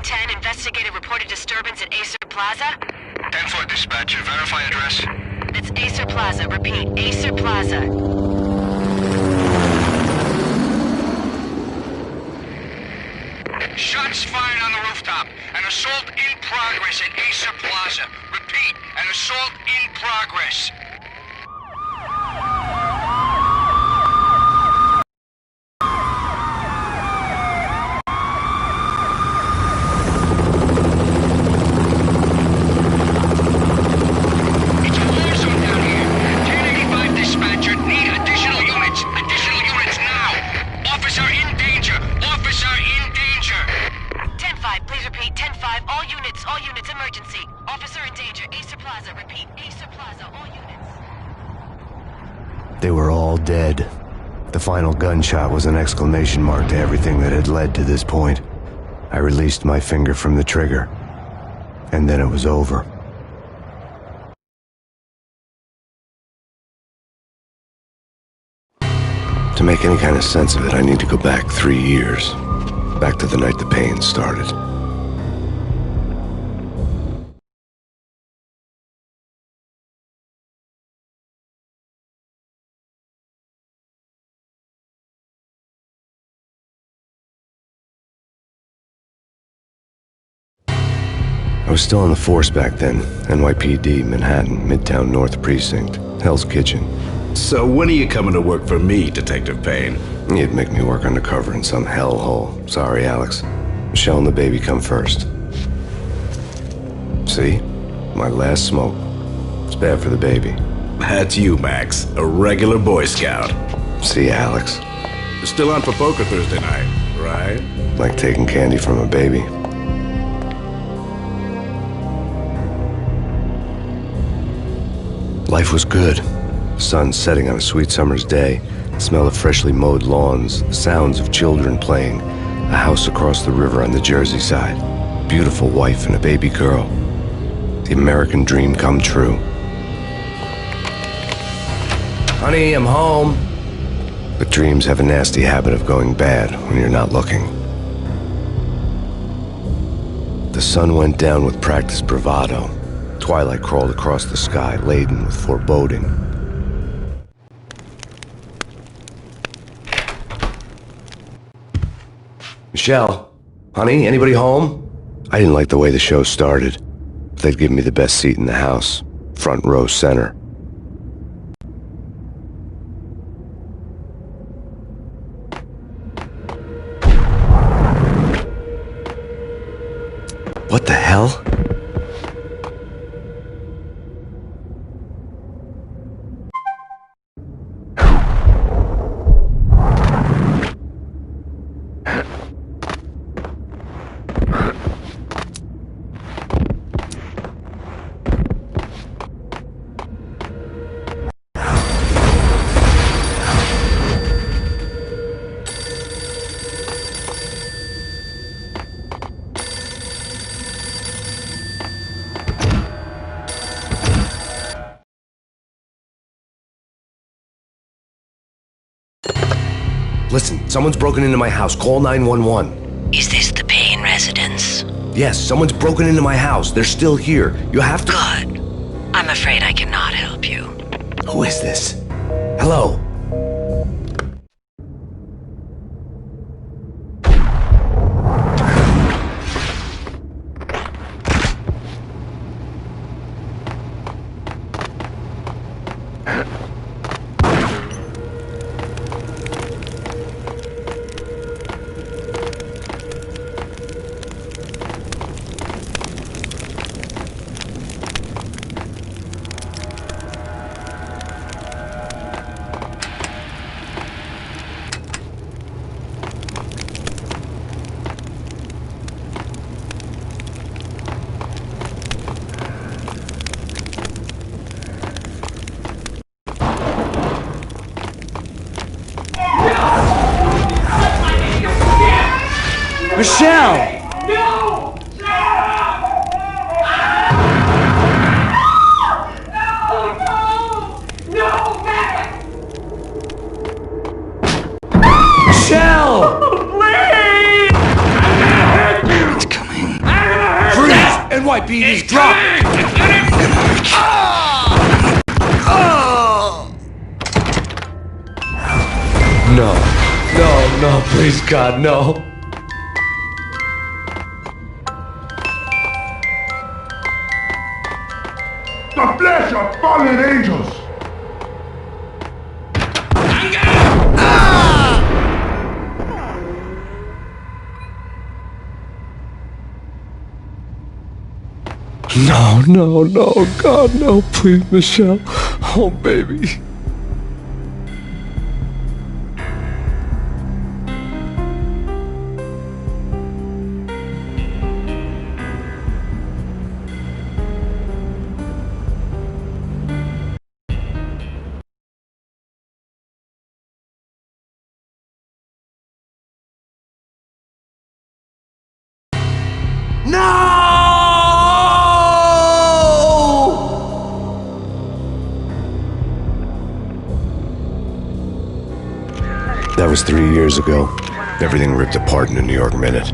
10, investigate a reported disturbance at Acer Plaza. 10-4 dispatcher, verify address. That's Acer Plaza. Repeat, Acer Plaza. Shots fired on the rooftop. An assault in progress at Acer Plaza. Repeat, an assault in progress. It's a war zone down here. 1085 dispatcher, need additional units. Additional units now. Officer in danger. Officer in danger. 10-5, please repeat. 10-5, all units, emergency. Officer in danger, Acer Plaza. Repeat, Acer Plaza, all units. They were all dead. The final gunshot was an exclamation mark to everything that had led to this point. I released my finger from the trigger, and then it was over. To make any kind of sense of it, I need to go back 3 years. Back to the night the pain started. I was still on the force back then. NYPD, Manhattan, Midtown North Precinct, Hell's Kitchen. So when are you coming to work for me, Detective Payne? You'd make me work undercover in some hellhole. Sorry, Alex. Michelle and the baby come first. See? My last smoke. It's bad for the baby. That's you, Max. A regular Boy Scout. See, Alex. You're still on for poker Thursday night, right? Like taking candy from a baby. Life was good. Sun setting on a sweet summer's day, the smell of freshly mowed lawns, the sounds of children playing, a house across the river on the Jersey side, beautiful wife and a baby girl. The American dream come true. Honey, I'm home. But dreams have a nasty habit of going bad when you're not looking. The sun went down with practiced bravado. Twilight crawled across the sky, laden with foreboding. Michelle, honey, anybody home? I didn't like the way the show started. They'd give me the best seat in the house, front row center. What the hell? Listen, someone's broken into my house. Call 911. Is this the Payne residence? Yes, someone's broken into my house. They're still here. You have to... Good. I'm afraid I cannot help you. Who is this? Hello? Michelle! No! No, Max! Michelle! Please! I'm gonna hurt you! It's coming. boy, Beat. He's drunk. No. No, no, please, God, no. The flesh of fallen angels! No, no, no, God, no, please, Michelle. Oh, baby. That was 3 years ago. Everything ripped apart in a New York minute.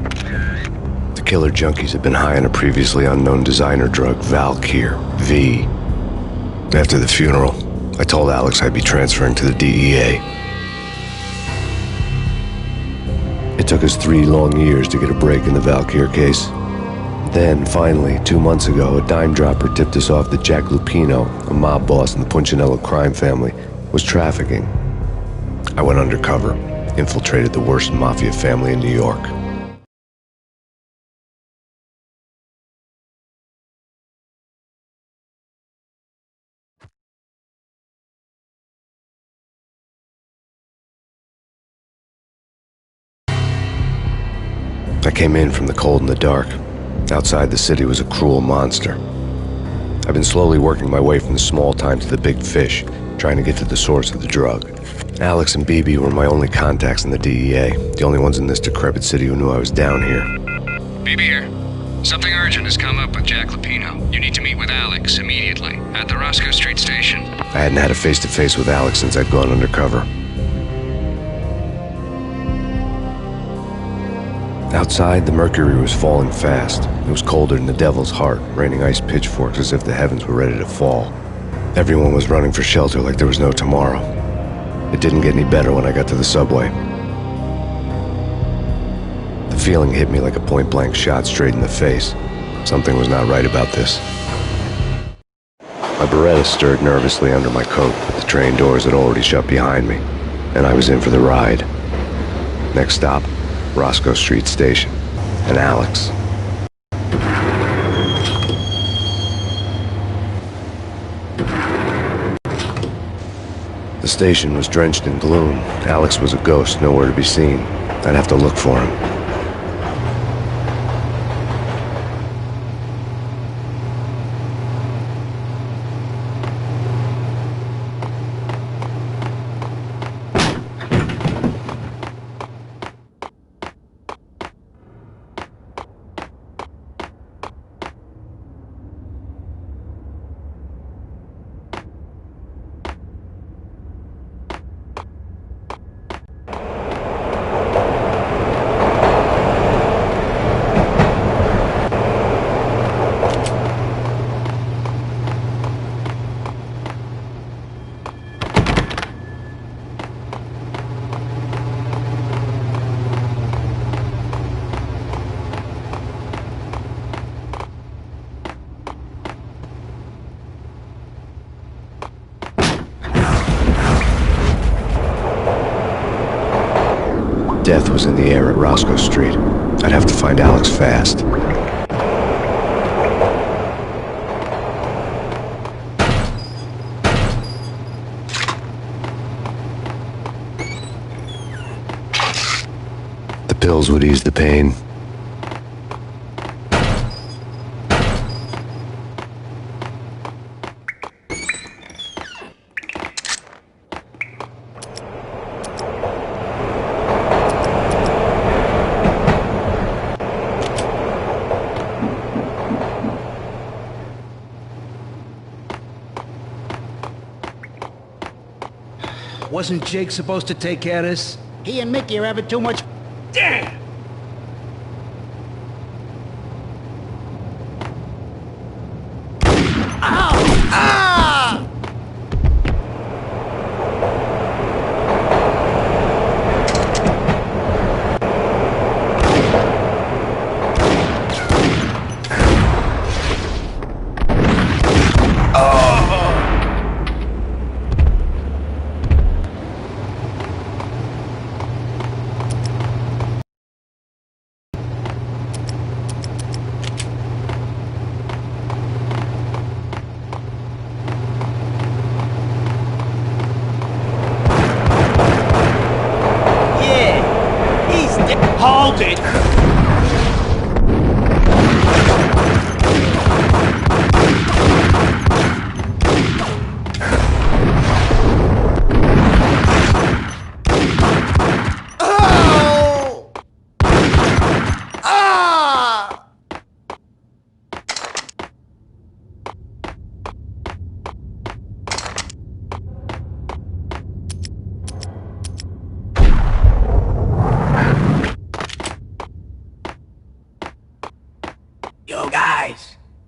The killer junkies had been high on a previously unknown designer drug, Valkyr, V. After the funeral, I told Alex I'd be transferring to the DEA. It took us 3 long years to get a break in the Valkyr case. Then, finally, 2 months ago, a dime dropper tipped us off that Jack Lupino, a mob boss in the Punchinello crime family, was trafficking. I went undercover, infiltrated the worst mafia family in New York. I came in from the cold and the dark. Outside the city was a cruel monster. I've been slowly working my way from the small time to the big fish, trying to get to the source of the drug. Alex and BB were my only contacts in the DEA, the only ones in this decrepit city who knew I was down here. BB here. Something urgent has come up with Jack Lupino. You need to meet with Alex immediately at the Roscoe Street station. I hadn't had a face-to-face with Alex since I'd gone undercover. Outside, the mercury was falling fast. It was colder than the devil's heart, raining ice pitchforks as if the heavens were ready to fall. Everyone was running for shelter like there was no tomorrow. It didn't get any better when I got to the subway. The feeling hit me like a point-blank shot straight in the face. Something was not right about this. My Beretta stirred nervously under my coat, but the train doors had already shut behind me, and I was in for the ride. Next stop, Roscoe Street Station, and Alex. The station was drenched in gloom. Alex was a ghost, nowhere to be seen. I'd have to look for him. Death was in the air at Roscoe Street. I'd have to find Alex fast. The pills would ease the pain. Wasn't Jake supposed to take care of this? He and Mickey are having too much... Damn! Hold it!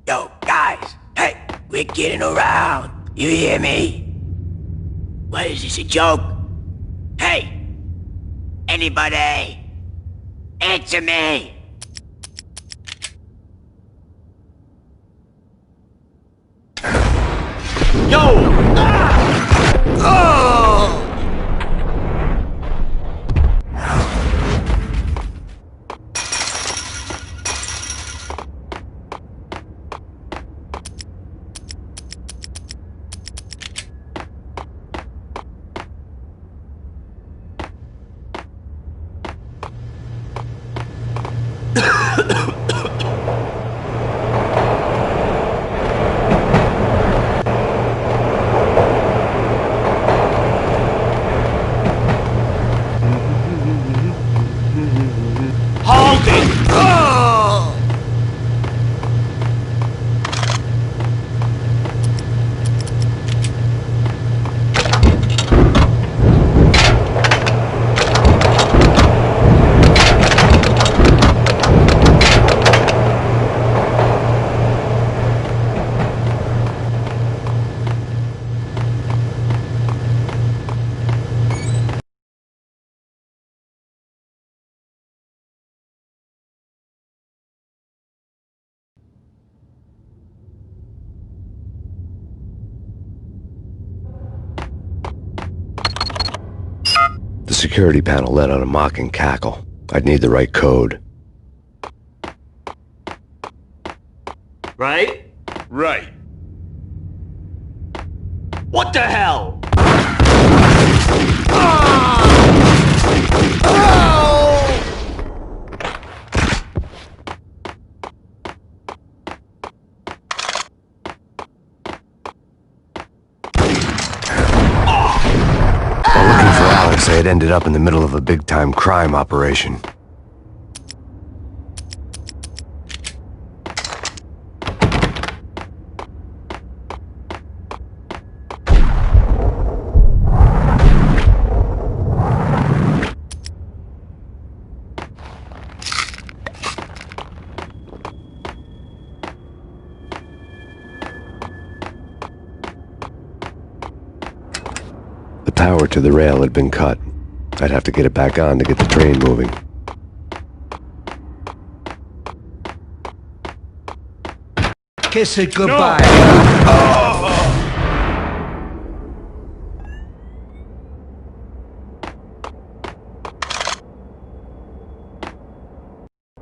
Yo, guys! Hey, we're getting around. You hear me? What is this, a joke? Hey! Anybody? Answer me! Yo! Oh! Hold it! Oh! The security panel let out a mocking cackle. I'd need the right code. Right? Right. What the hell? While looking for Alex, I had ended up in the middle of a big-time crime operation. The power to the rail had been cut. I'd have to get it back on to get the train moving. Kiss it goodbye.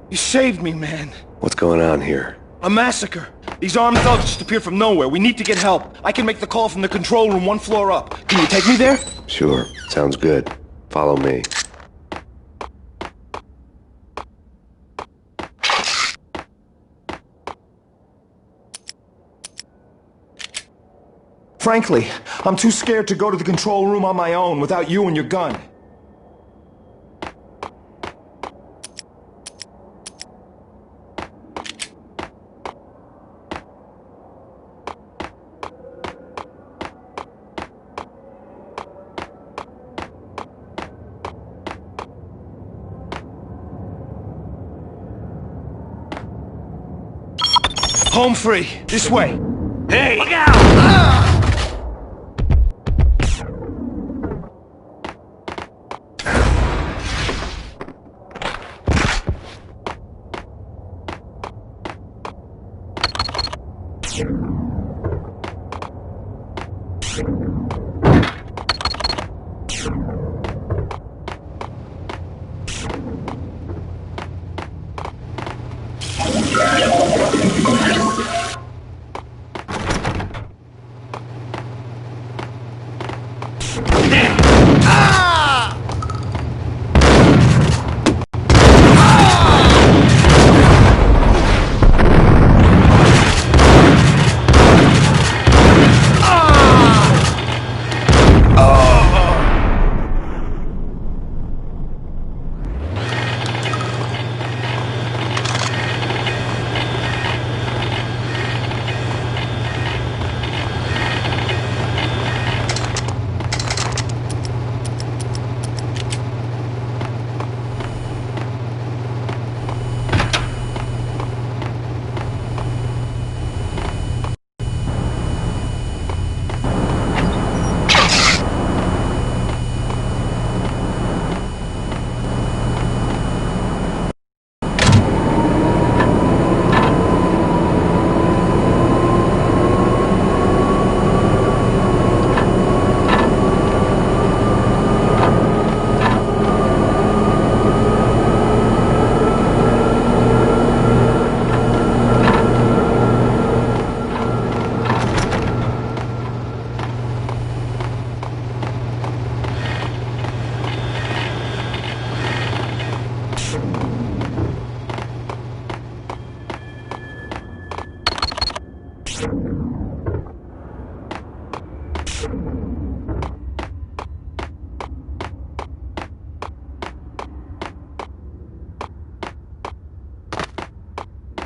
You saved me, man. What's going on here? A massacre. These armed thugs just appeared from nowhere. We need to get help. I can make the call from the control room 1 floor up. Can you take me there? Sure, sounds good. Follow me. Frankly, I'm too scared to go to the control room on my own without you and your gun. Home free. This way. Hey! Look out!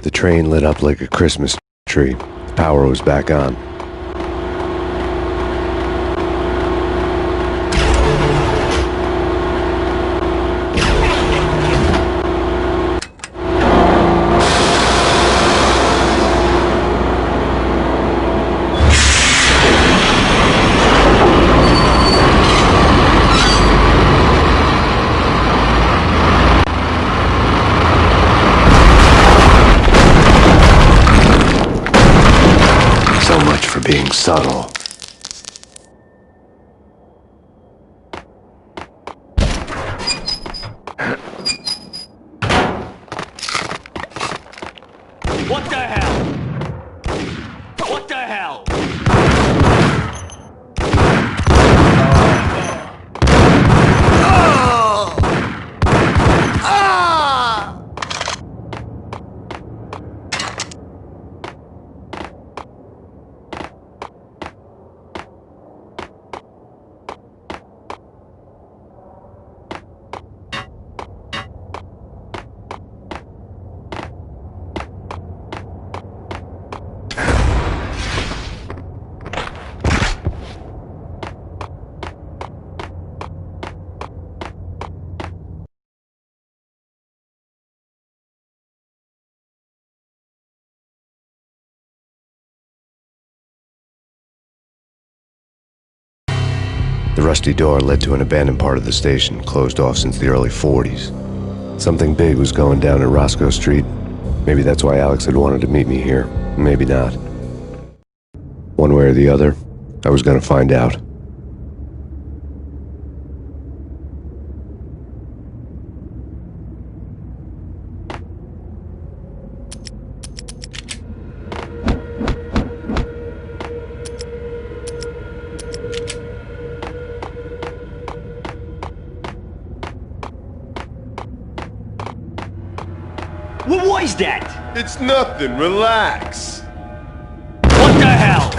The train lit up like a Christmas tree. Power was back on. So much for being subtle. What the hell? What the hell? The rusty door led to an abandoned part of the station, closed off since the early 40s. Something big was going down at Roscoe Street. Maybe that's why Alex had wanted to meet me here. Maybe not. One way or the other, I was gonna find out. What was that? It's nothing, relax. What the hell?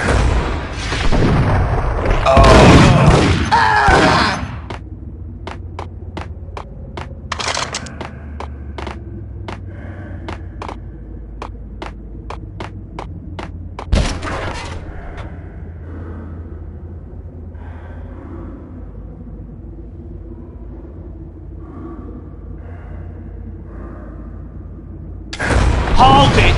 Hold it!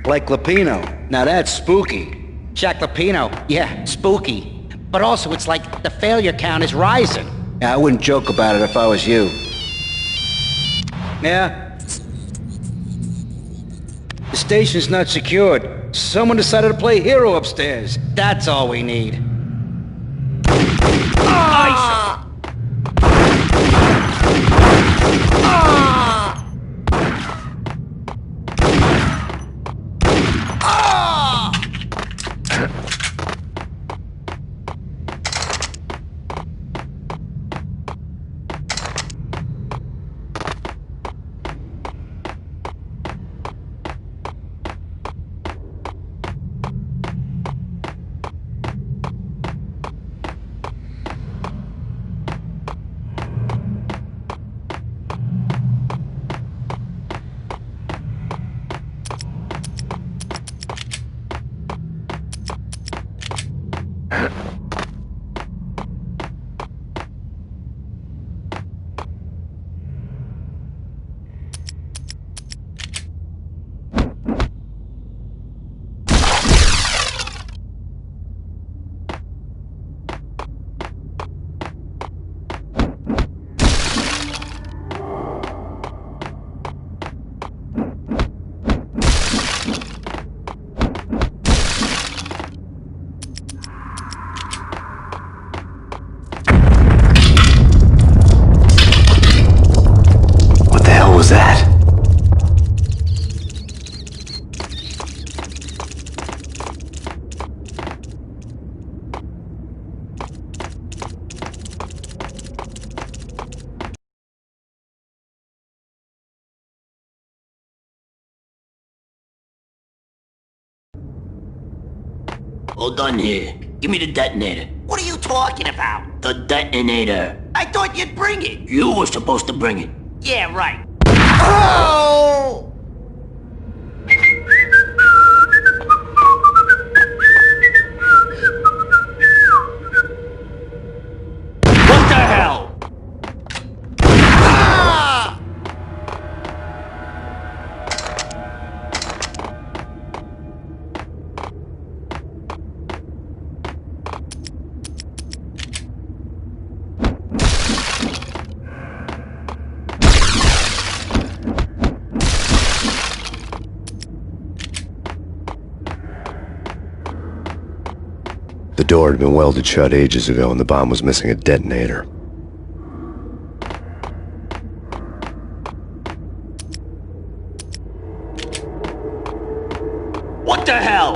Like Lapino. Now that's spooky. Jack Lapino, yeah, spooky. But also it's like the failure count is rising. Yeah, I wouldn't joke about it if I was you. Yeah? The station's not secured. Someone decided to play hero upstairs. That's all we need. hell was that? Hold on here. Give me the detonator. What are you talking about? The detonator. I thought you'd bring it. You were supposed to bring it. Yeah, right. Oh! What the hell? Ah! The door had been welded shut ages ago and the bomb was missing a detonator. What the hell?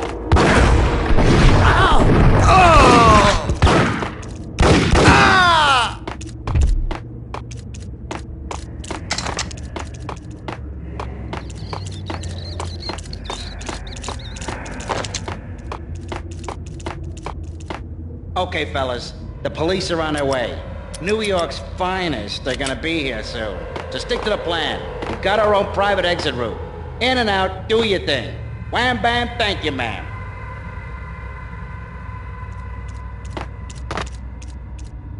Okay, fellas. The police are on their way. New York's finest are gonna be here soon. So stick to the plan. We've got our own private exit route. In and out, do your thing. Wham bam, thank you, ma'am.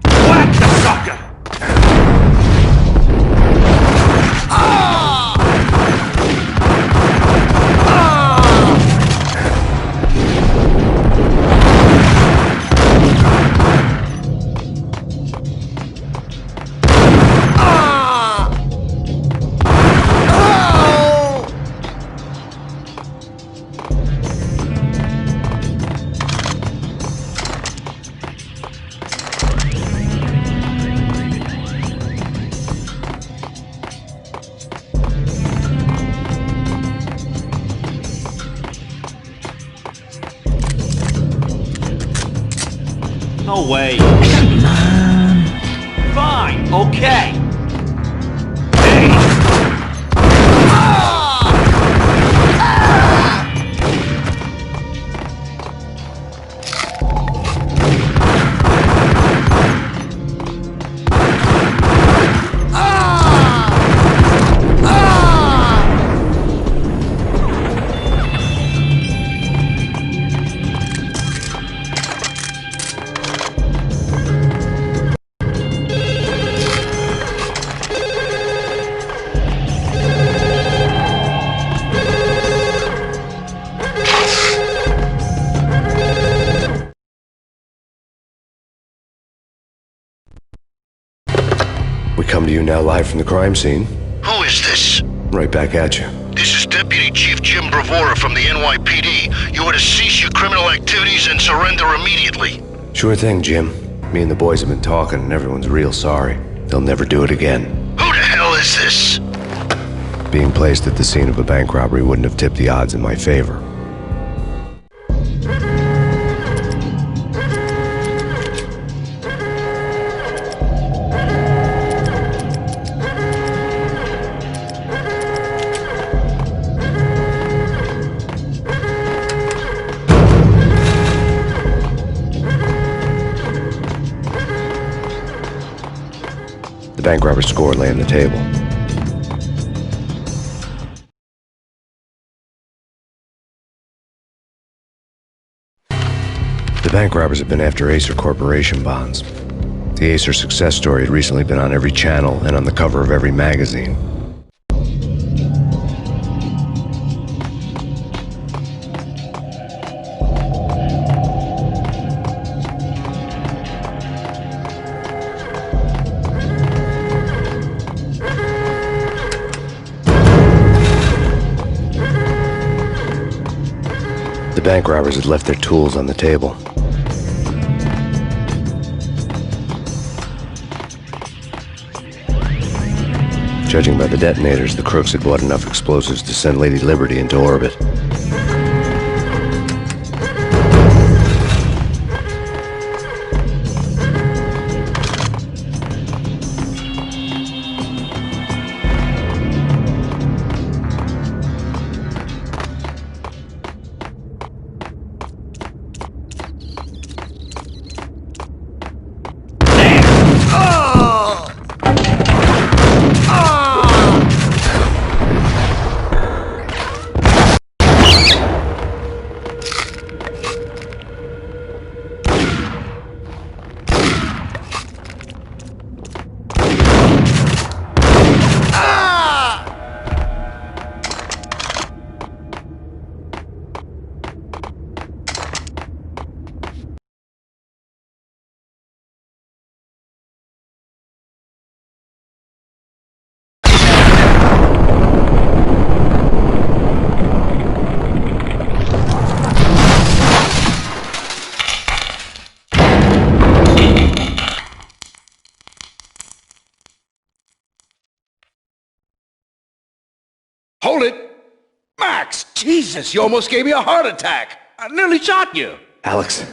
Whack the sucker! No way. Come on. Fine, okay. Hey! We come to you now live from the crime scene. Who is this? Right back at you. This is Deputy Chief Jim Bravura from the NYPD. You are to cease your criminal activities and surrender immediately. Sure thing, Jim. Me and the boys have been talking and everyone's real sorry. They'll never do it again. Who the hell is this? Being placed at the scene of a bank robbery wouldn't have tipped the odds in my favor. The bank robber's score lay on the table. The bank robbers have been after Acer Corporation bonds. The Acer success story had recently been on every channel and on the cover of every magazine. The bank robbers had left their tools on the table. Judging by the detonators, the crooks had bought enough explosives to send Lady Liberty into orbit. Hold it! Max! Jesus, you almost gave me a heart attack! I nearly shot you! Alex,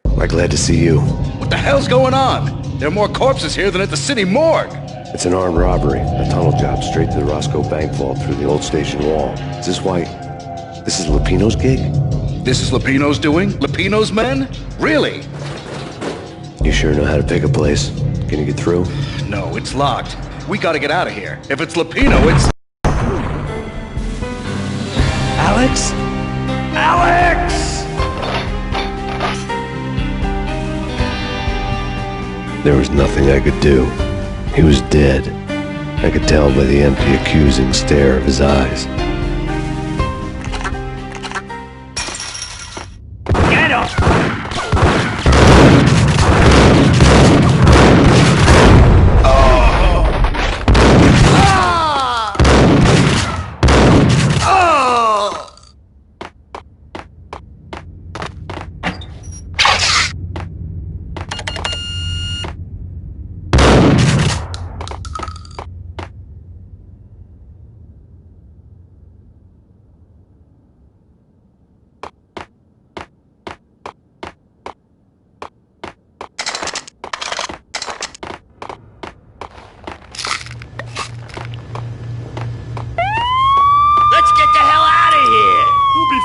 am I glad to see you? What the hell's going on? There are more corpses here than at the city morgue! It's an armed robbery. A tunnel job straight to the Roscoe Bank vault through the old station wall. Is this why... This is Lupino's gig? This is Lupino's doing? Lupino's men? Really? You sure know how to pick a place? Can you get through? No, it's locked. We gotta get out of here. If it's Lupino, it's... Alex? Alex! There was nothing I could do. He was dead. I could tell by the empty, accusing stare of his eyes. Get him!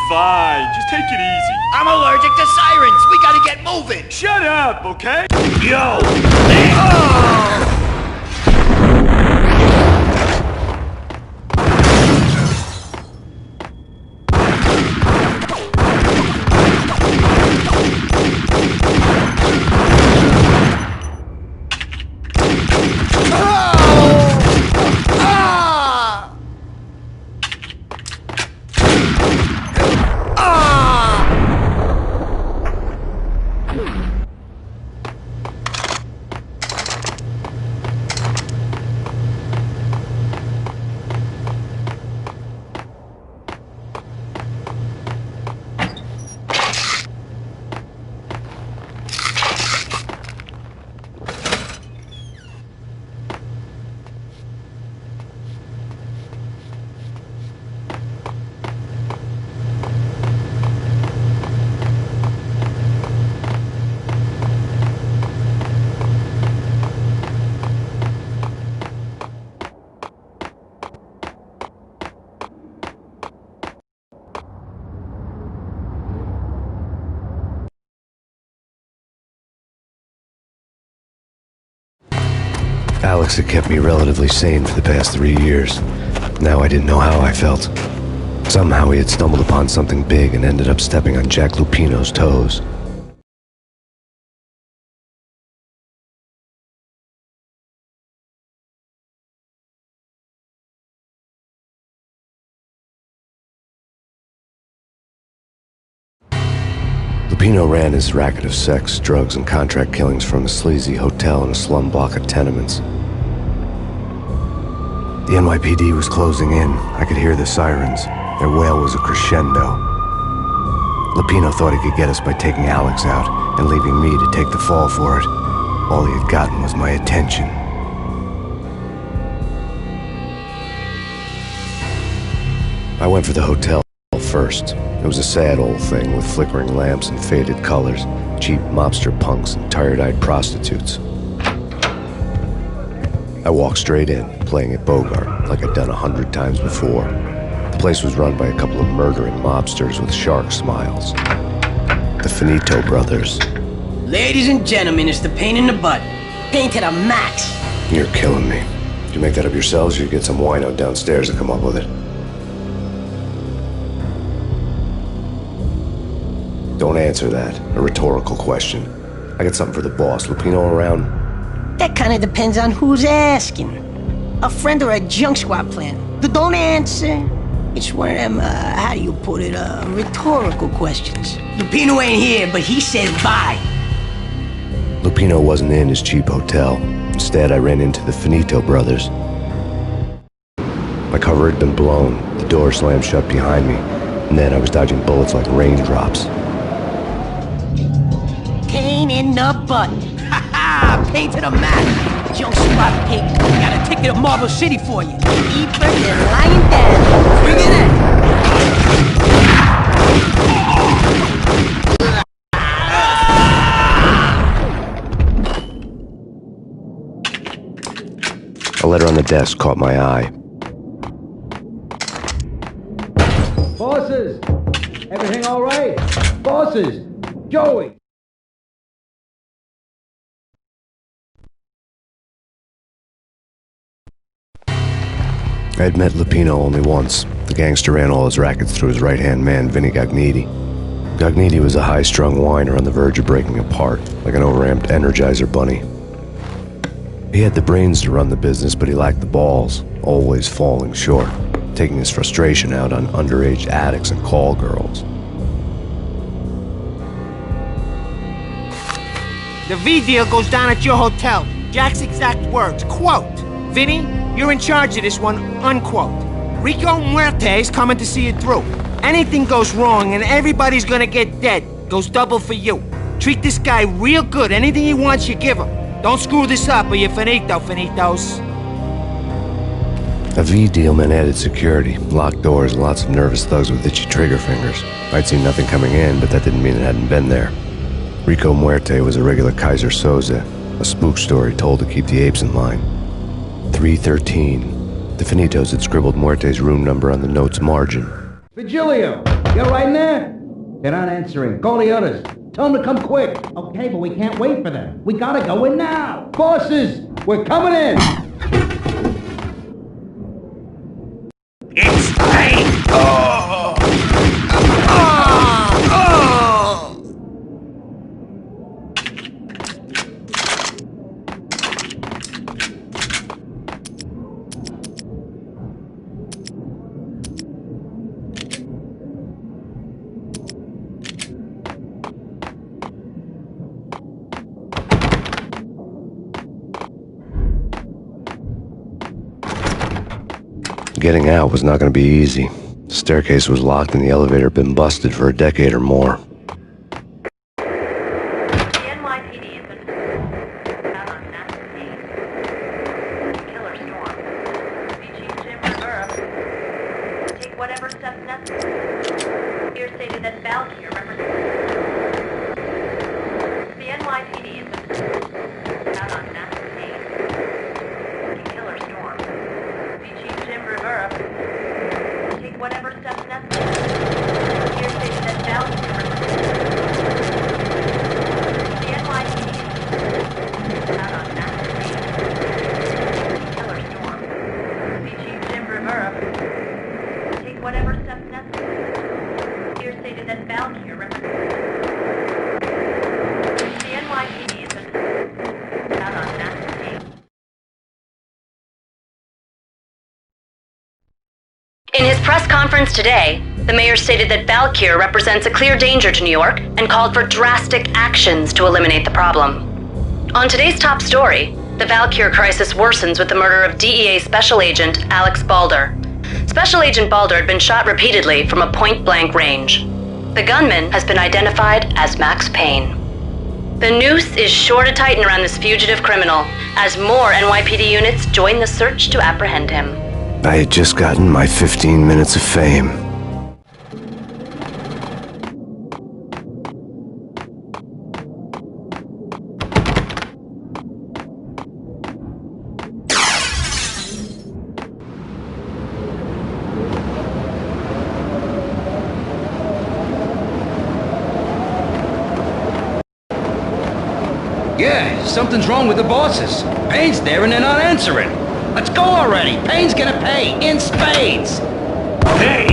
Fine, just take it easy. I'm allergic to sirens. We gotta get moving. Shut up, okay? Yo! Alex had kept me relatively sane for the past 3 years. Now I didn't know how I felt. Somehow he had stumbled upon something big and ended up stepping on Jack Lupino's toes. Lupino ran his racket of sex, drugs, and contract killings from a sleazy hotel in a slum block of tenements. The NYPD was closing in. I could hear the sirens. Their wail was a crescendo. Lupino thought he could get us by taking Alex out and leaving me to take the fall for it. All he had gotten was my attention. I went for the hotel first. It was a sad old thing with flickering lamps and faded colors, cheap mobster punks and tired-eyed prostitutes. I walked straight in, playing at Bogart, like I'd done 100 times before. The place was run by a couple of murdering mobsters with shark smiles. The Finito brothers. Ladies and gentlemen, it's the Payne in the butt. Payne to the max. You're killing me. Did you make that up yourselves, or you get some wino downstairs to come up with it? Don't answer that. A rhetorical question. I got something for the boss. Lupino around? That kind of depends on who's asking. A friend or a junk squad plan. Don't answer. It's one of them, how do you put it, rhetorical questions. Lupino ain't here, but he said bye. Lupino wasn't in his cheap hotel. Instead, I ran into the Finito brothers. My cover had been blown. The door slammed shut behind me. And then I was dodging bullets like raindrops. Payne in the butt. Ha ha! Payne to the max. Junk squad pig. Got a ticket to Marble City for you. Eat first and lying down. Bring it in. A letter on the desk caught my eye. Bosses! Everything all right? Bosses! Joey! I had met Lupino only once. The gangster ran all his rackets through his right-hand man, Vinny Gagniti. Gagniti was a high-strung whiner on the verge of breaking apart, like an overamped Energizer bunny. He had the brains to run the business, but he lacked the balls, always falling short, taking his frustration out on underage addicts and call girls. The V deal goes down at your hotel. Jack's exact words, quote, "Vinny, you're in charge of this one," unquote. Rico Muerte's coming to see it through. Anything goes wrong and everybody's gonna get dead, goes double for you. Treat this guy real good. Anything he wants, you give him. Don't screw this up or you're finito, finitos. A V deal meant added security, locked doors, and lots of nervous thugs with itchy trigger fingers. I'd seen nothing coming in, but that didn't mean it hadn't been there. Rico Muerte was a regular Kaiser Soze, a spook story told to keep the apes in line. 313. The Finitos had scribbled Muerte's room number on the note's margin. Vigilio! You're right in there? They're not answering. Call the others. Tell them to come quick. Okay, but we can't wait for them. We gotta go in now. Bosses, we're coming in. It's Payne! Oh! Oh! Oh! Getting out was not going to be easy. The staircase was locked and the elevator had been busted for a decade or more. The NYPD has been out on massive scene. Killer storm. Beachy Jim Rivera. Take whatever steps necessary. Here stated that Valkyrie represents. The NYPD has been out on massive scene. Killer storm. Beachy Jim Rivera. Take whatever steps necessary. Here stated that Valkyrie represents. The NYPD out on massive scene. Killer storm. Beachy Jim Rivera. Take whatever steps necessary. Here stated that Valkyrie represents. The NYPD is out on massive scene. In his press conference today, the mayor stated that Valkyr represents a clear danger to New York and called for drastic actions to eliminate the problem. On today's top story, the Valkyr crisis worsens with the murder of DEA Special Agent Alex Balder. Special Agent Balder had been shot repeatedly from a point-blank range. The gunman has been identified as Max Payne. The noose is sure to tighten around this fugitive criminal as more NYPD units join the search to apprehend him. I had just gotten my 15 minutes of fame. Yeah, something's wrong with the bosses. Payne's there and they're not answering. Let's go already. Payne's gonna pay in spades. Hey!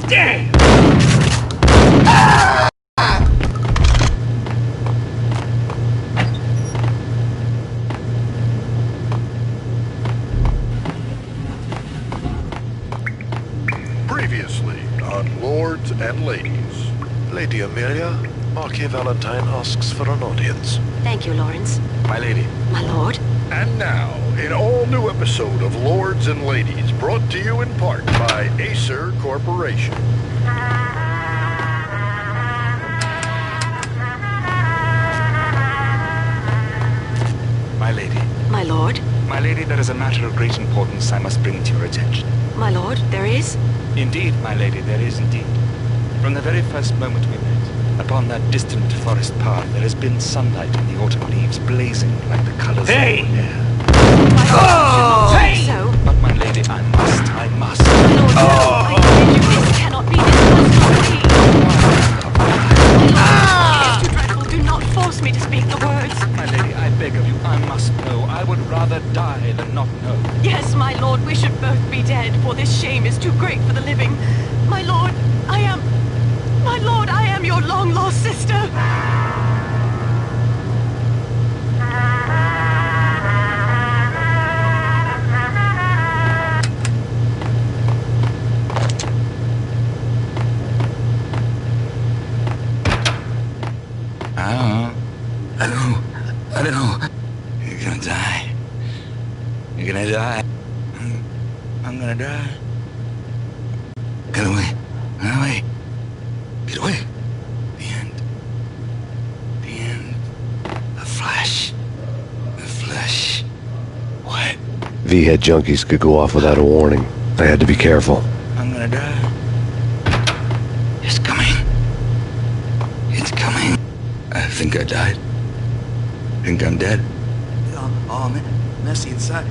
Damn! Previously on Lords and Ladies. Lady Amelia, Marquis Valentine asks for an audience. Thank you, Lawrence. My lady. My lord. And now, an all-new episode of Lords and Ladies, brought to you in part by Acer Corporation. My lady. My lord. My lady, there is a matter of great importance I must bring to your attention. My lord, there is? Indeed, my lady, there is indeed. From the very first moment we met, upon that distant forest path, there has been sunlight and the autumn leaves blazing like the colors of the air. Oh! Hey! So? But my lady, I must. My lord, no! I beg you, this cannot be, this must not be! It is too dreadful, do not force me to speak the words. My lady, I beg of you, I must know. I would rather die than not know. Yes, my lord, we should both be dead, for this shame is too great for the living. My lord, I am your long-lost sister. I don't know. You're gonna die. You're gonna die. I'm gonna die. Get away. Get away. Get away. The end. The end. The flash. The flesh. What? V-head junkies could go off without a warning. I had to be careful. I'm gonna die. It's coming. It's coming. I think I died. I think I'm dead. Oh, man. Messy inside.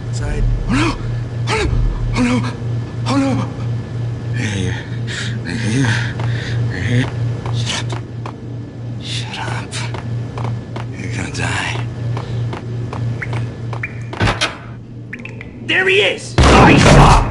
Inside. Oh no! Oh no! Oh no! Oh no! Here. Shut up. Shut up. You're gonna die. There he is! I saw!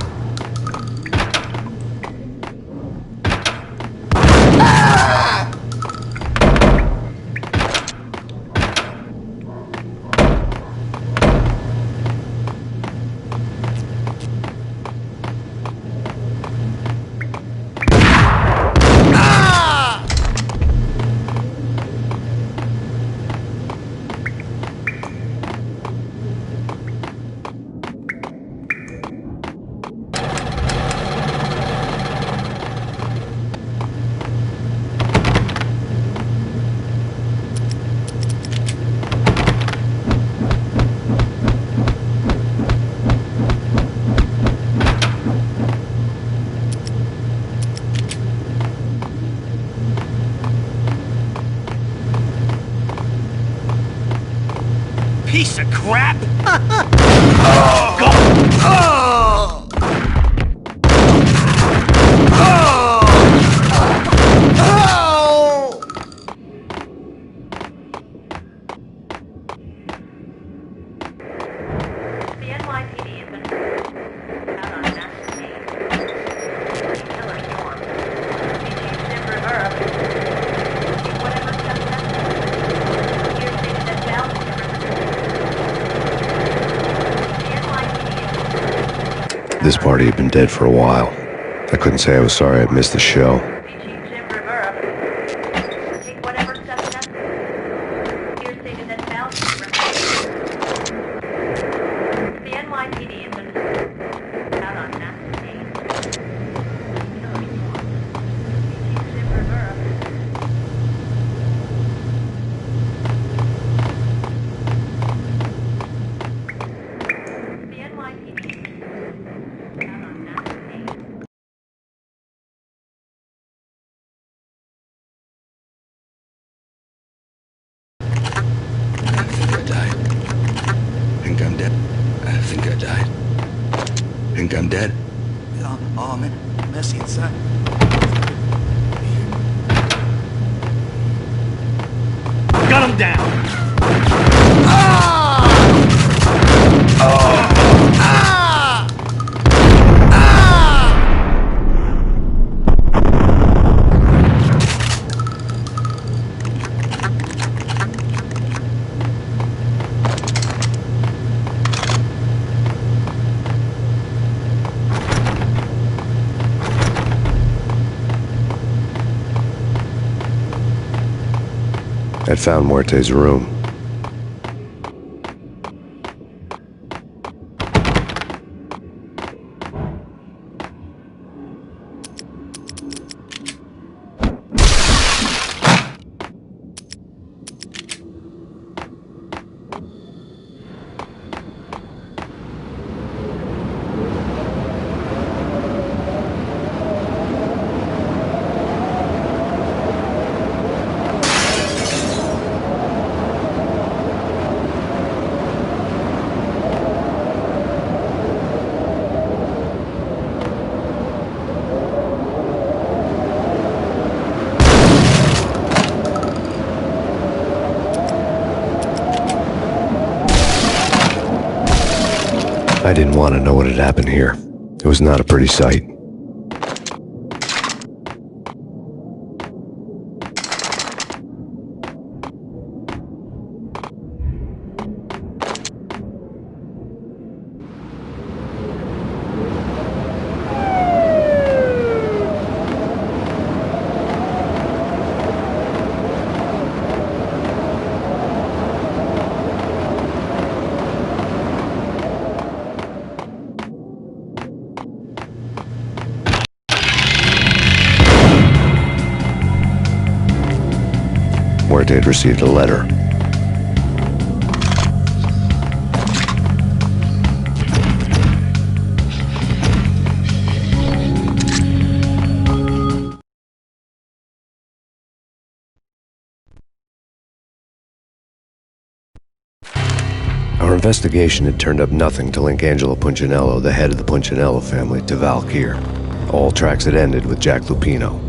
piece of crap! The NYPD has been out on a massive case. Killer storm. PG Jim Rivera. Take whatever steps necessary. Here stated that Valkyr represents. The NYPD. This party had been dead for a while. I couldn't say I was sorry I'd missed the show. PG Jim Rivera. Take whatever steps necessary. Here stated that Valkyr represents. The NYPD has been out on an active case. Killer storm. PG Jim Rivera. The NYPD out on an active case. I think I died. Think I'm dead. I think I died. Think I'm dead. Oh, man. Messy inside. Got him down! I'd found Muerte's room. I didn't want to know what had happened here. It was not a pretty sight. Muerte had received a letter. Our investigation had turned up nothing to link Angelo Punchinello, the head of the Punchinello family, to Valkyr. All tracks had ended with Jack Lupino.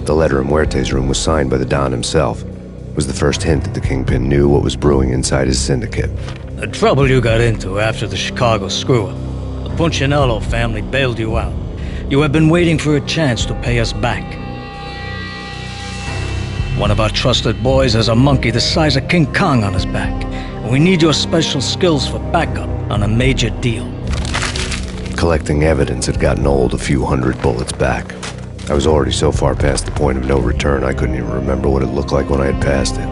The letter in Muerte's room was signed by the Don himself. It was the first hint that the Kingpin knew what was brewing inside his syndicate. The trouble you got into after the Chicago screw-up. The Punchinello family bailed you out. You have been waiting for a chance to pay us back. One of our trusted boys has a monkey the size of King Kong on his back. We need your special skills for backup on a major deal. Collecting evidence had gotten old a few hundred bullets back. I was already so far past the point of no return I couldn't even remember what it looked like when I had passed it.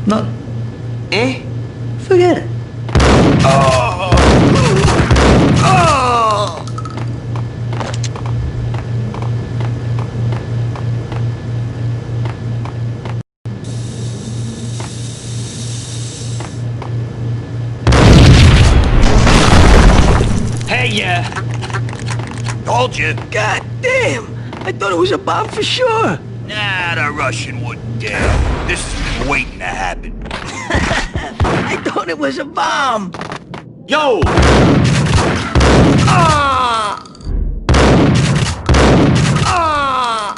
No. Forget it. Hey, Told you. God damn! I thought it was a bomb for sure. Nah, the Russian wouldn't dare. This has been waiting to happen. I thought it was a bomb. Yo! Ah! Ah!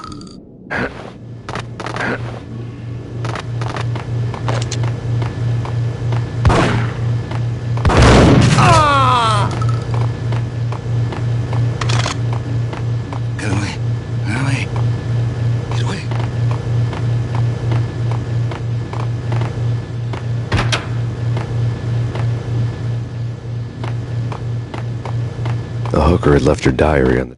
Ah! Get away. Get away. Get away. The hooker had left her diary on the...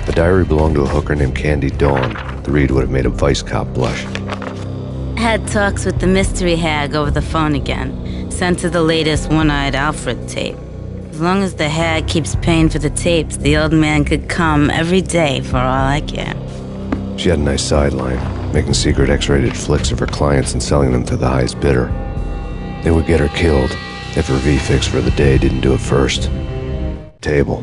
The diary belonged to a hooker named Candy Dawn. The read would have made a vice cop blush. Had talks with the mystery hag over the phone again. Sent her the latest One-Eyed Alfred tape. As long as the hag keeps paying for the tapes, the old man could come every day for all I care. She had a nice sideline, making secret X-rated flicks of her clients and selling them to the highest bidder. They would get her killed if her V-fix for the day didn't do it first. Table.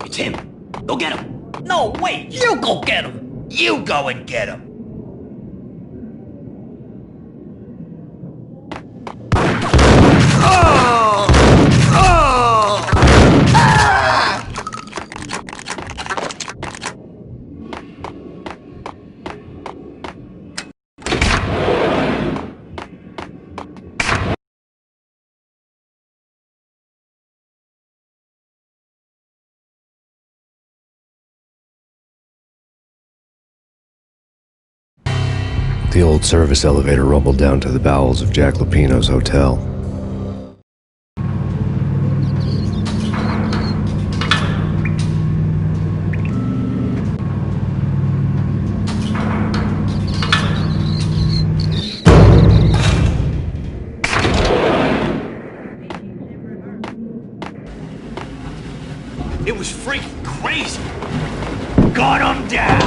It's him. Go get him. No, wait. You go get him. You go and get him. Oh! Oh! Ah! The old service elevator rumbled down to the bowels of Jack Lupino's hotel. It was freaking crazy. Gun him down.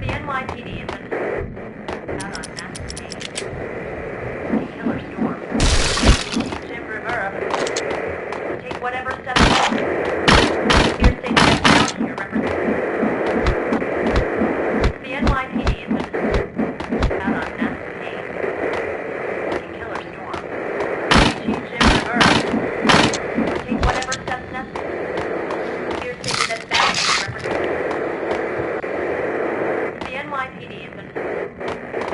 The NYPD has been out on massive killer storm. Jim Rivera, take whatever steps here's St. Jack here represents. The NYPD has been out on massive killer storm. Chief Jim Rivera, take whatever steps necessary. Here's St. Jack here represents. The NYPD has been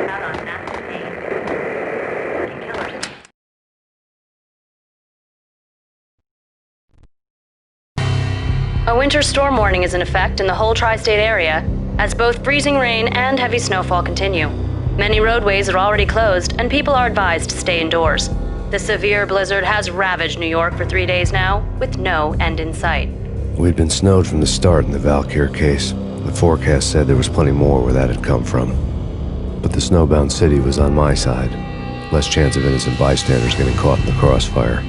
out on massive killers. A winter storm warning is in effect in the whole tri-state area, as both freezing rain and heavy snowfall continue. Many roadways are already closed, and people are advised to stay indoors. The severe blizzard has ravaged New York for 3 days now, with no end in sight. We'd been snowed from the start in the Valkyr case. The forecast said there was plenty more where that had come from. But the snowbound city was on my side. Less chance of innocent bystanders getting caught in the crossfire.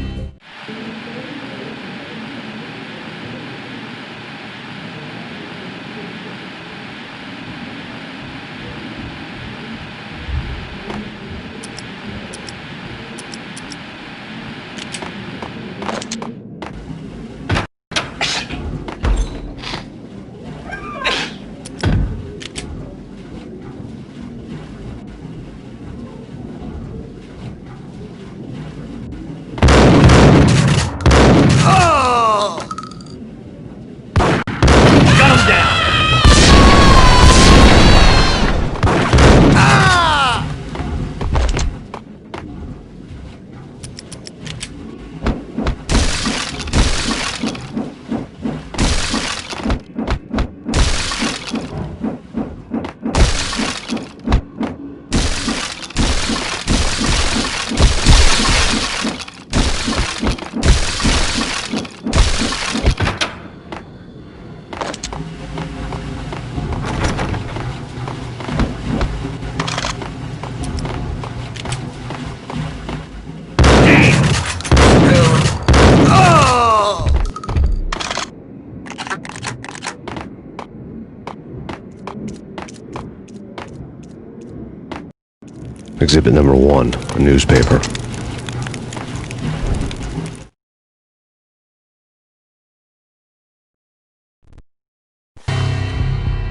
Exhibit number 1, a newspaper.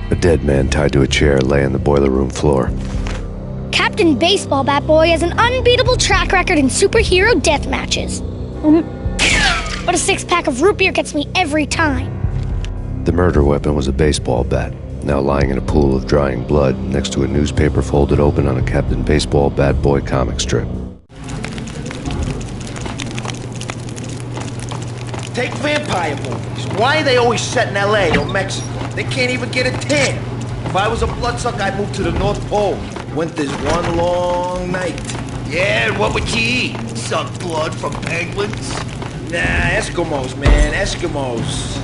A dead man tied to a chair lay on the boiler room floor. Captain Baseball Bat Boy has an unbeatable track record in superhero death matches. But a 6-pack of root beer gets me every time. The murder weapon was a baseball bat, now lying in a pool of drying blood next to a newspaper folded open on a Captain Baseball Bat Boy comic strip. Take vampire movies. Why are they always set in L.A. or Mexico? They can't even get a tan. If I was a bloodsucker, I'd move to the North Pole. Winter's one long night. Yeah, and what would you eat? Suck blood from penguins? Nah, Eskimos, man, Eskimos.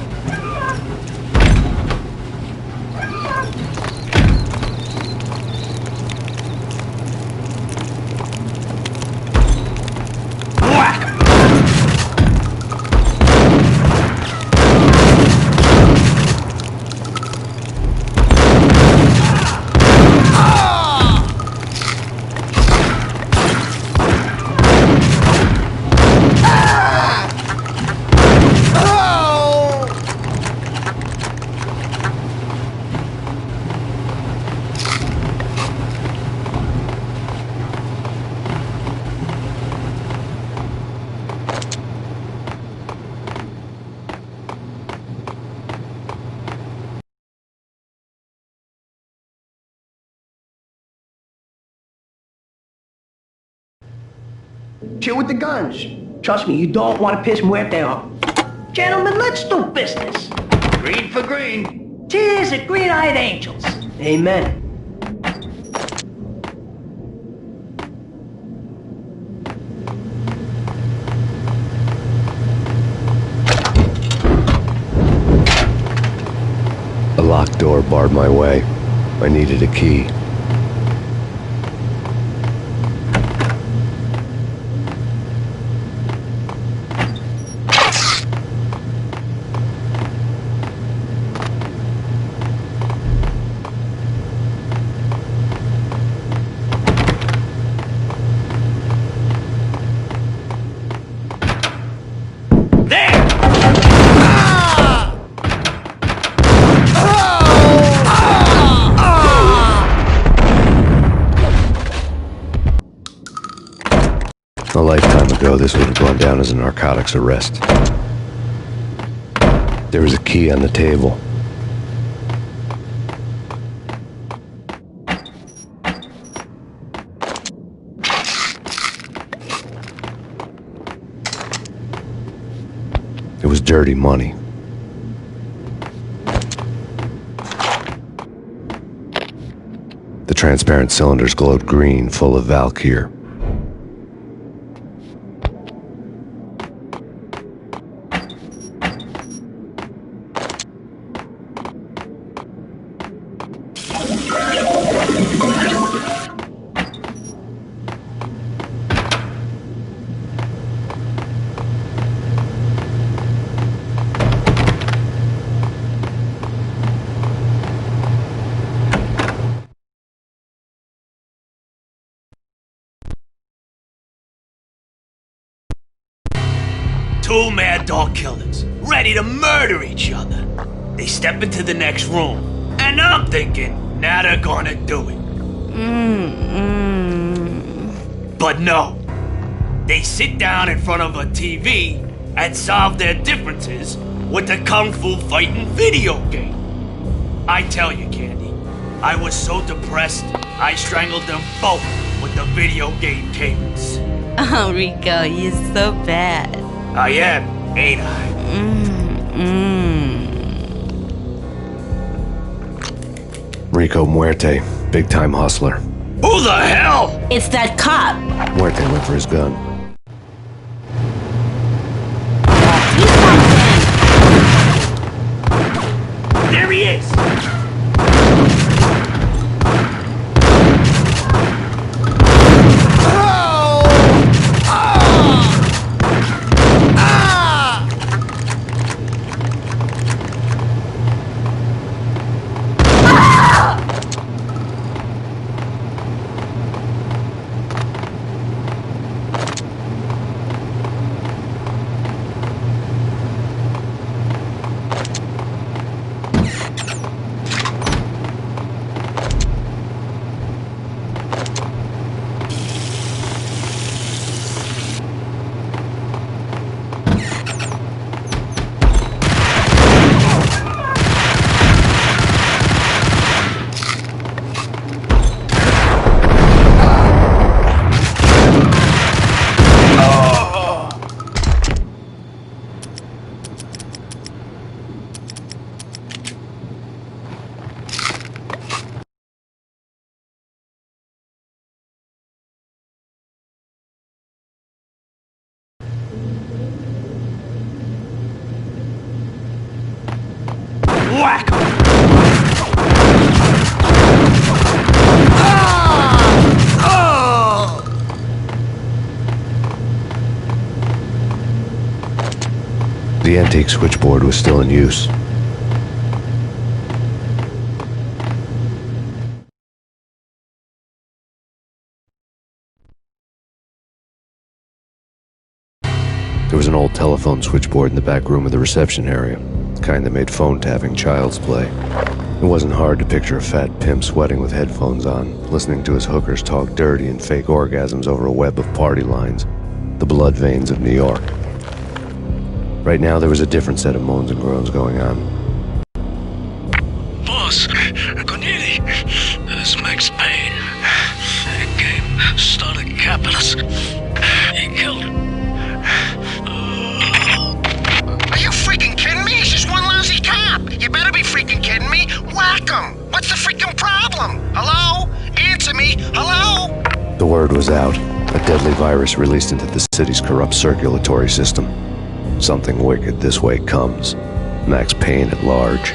Chill with the guns. Trust me, you don't want to piss Muerte off. Gentlemen, let's do business. Green for green. Tears of green-eyed angels. Amen. A locked door barred my way. I needed a key. A lifetime ago, this would have gone down as a narcotics arrest. There was a key on the table. It was dirty money. The transparent cylinders glowed green, full of Valkyr. Two mad dog killers, ready to murder each other. They step into the next room, and I'm thinking, now they're gonna do it. But no. They sit down in front of a TV and solve their differences with the Kung Fu fighting video game. I tell you, Candy, I was so depressed, I strangled them both with the video game cables. Oh, Rico, you're so bad. I am, ain't I? Rico Muerte, big-time hustler. Who the hell? It's that cop. Muerte went for his gun. There he is! whack! The antique switchboard was still in use. There was an old telephone switchboard in the back room of the reception area, the kind that made phone tapping child's play. It wasn't hard to picture a fat pimp sweating with headphones on, listening to his hookers talk dirty and fake orgasms over a web of party lines, the blood veins of New York. Right now, there was a different set of moans and groans going on. Boss, Corneli, this is Max Payne. He came, started capping us. He killed him. Are you freaking kidding me? He's just one lousy cop. You better be freaking kidding me. Whack him. What's the freaking problem? Hello? Answer me. Hello? The word was out. A deadly virus released into the city's corrupt circulatory system. Something wicked this way comes. Max Payne at large.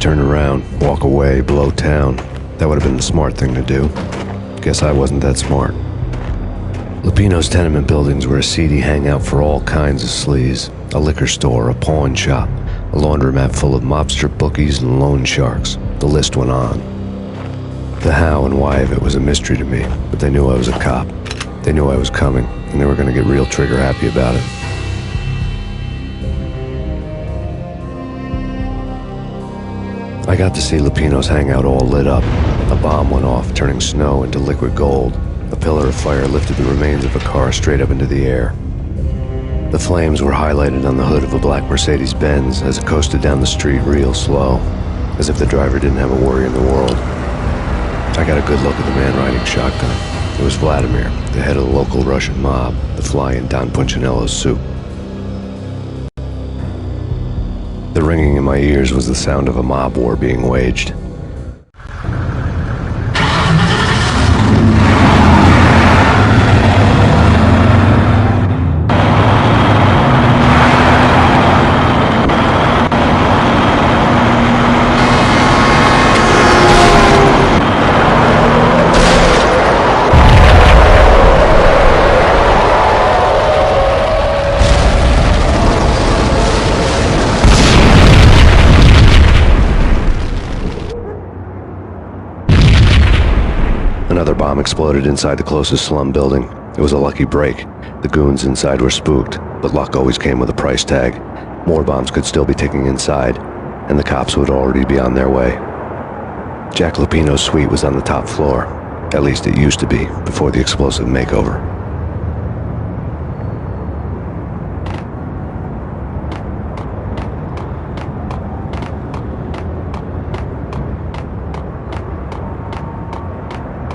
Turn around, walk away, blow town. That would have been the smart thing to do. Guess I wasn't that smart. Lupino's tenement buildings were a seedy hangout for all kinds of sleaze. A liquor store, a pawn shop, a laundromat full of mobster bookies and loan sharks. The list went on. The how and why of it was a mystery to me, but they knew I was a cop. They knew I was coming, and they were going to get real trigger happy about it. I got to see Lupino's hangout all lit up. A bomb went off, turning snow into liquid gold. A pillar of fire lifted the remains of a car straight up into the air. The flames were highlighted on the hood of a black Mercedes-Benz as it coasted down the street real slow, as if the driver didn't have a worry in the world. I got a good look at the man riding shotgun. It was Vladimir, the head of the local Russian mob, the fly in Don Punchinello's soup. The ringing in my ears was the sound of a mob war being waged. Another bomb exploded inside the closest slum building. It was a lucky break. The goons inside were spooked, but luck always came with a price tag. More bombs could still be ticking inside, and the cops would already be on their way. Jack Lupino's suite was on the top floor. At least it used to be, before the explosive makeover.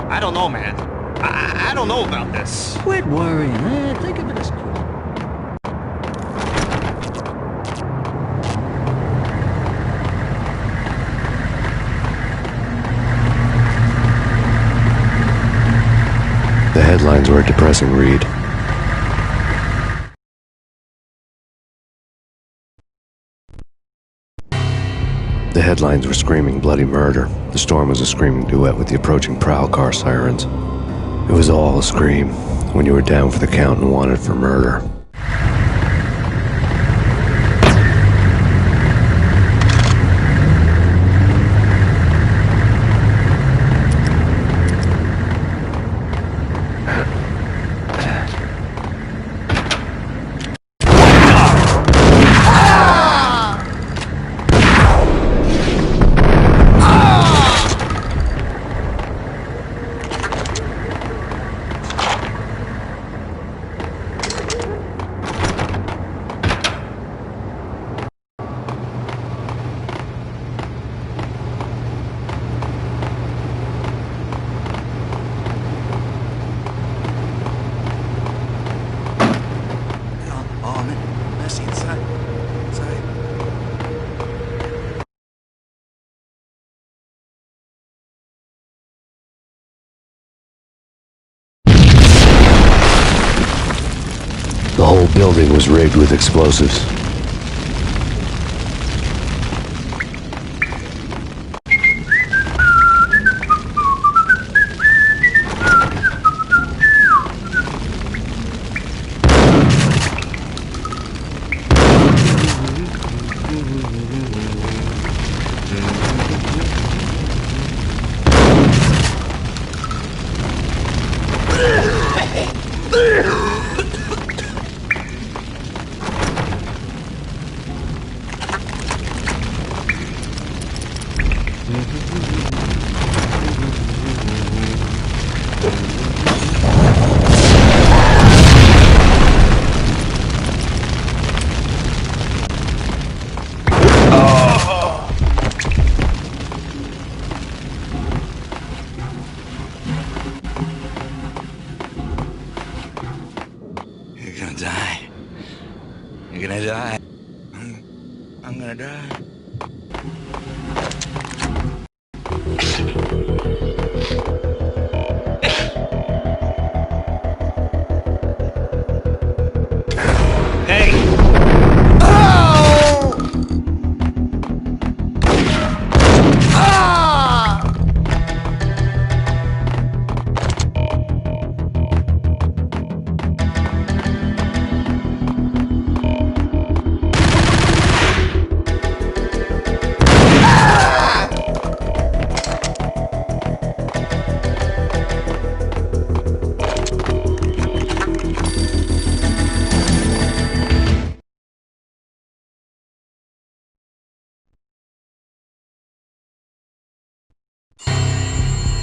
I don't know, man. I don't know about this. Quit worrying, eh? Think of it as cool. The headlines were a depressing read. The headlines were screaming bloody murder. The storm was a screaming duet with the approaching prowl car sirens. It was all a scream when you were down for the count and wanted for murder. The whole building was rigged with explosives. You're gonna die. I'm gonna die.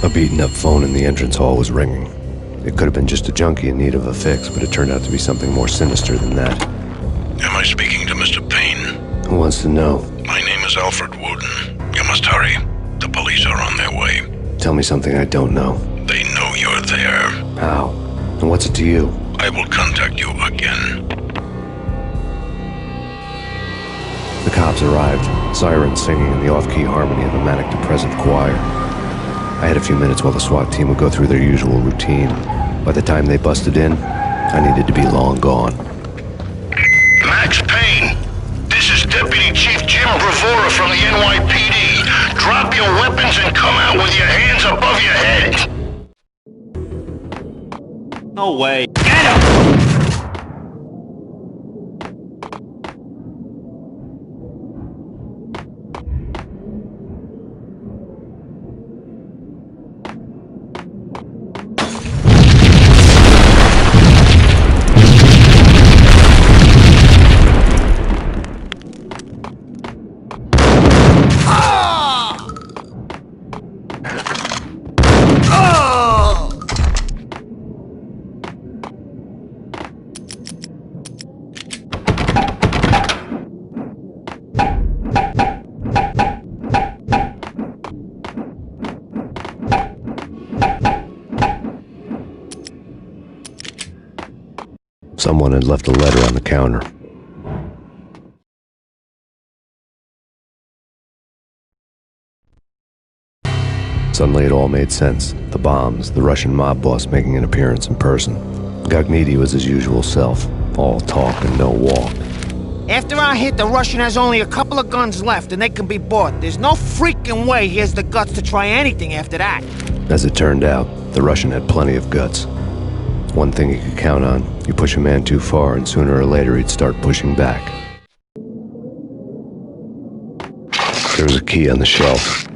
A beaten-up phone in the entrance hall was ringing. It could have been just a junkie in need of a fix, but it turned out to be something more sinister than that. Am I speaking to Mr. Payne? Who wants to know? My name is Alfred Wooden. You must hurry. The police are on their way. Tell me something I don't know. They know you're there. How? And what's it to you? I will contact you again. The cops arrived, sirens singing in the off-key harmony of a manic-depressive choir. I had a few minutes while the SWAT team would go through their usual routine. By the time they busted in, I needed to be long gone. Max Payne, this is Deputy Chief Jim Bravura from the NYPD. Drop your weapons and come out with your hands above your head. No way. Get him! Someone had left a letter on the counter. Suddenly it all made sense. The bombs, the Russian mob boss making an appearance in person. Gognitti was his usual self, all talk and no walk. After our hit, the Russian has only a couple of guns left, and they can be bought. There's no freaking way he has the guts to try anything after that. As it turned out, the Russian had plenty of guts. One thing he could count on, you push a man too far and sooner or later he'd start pushing back. There was a key on the shelf.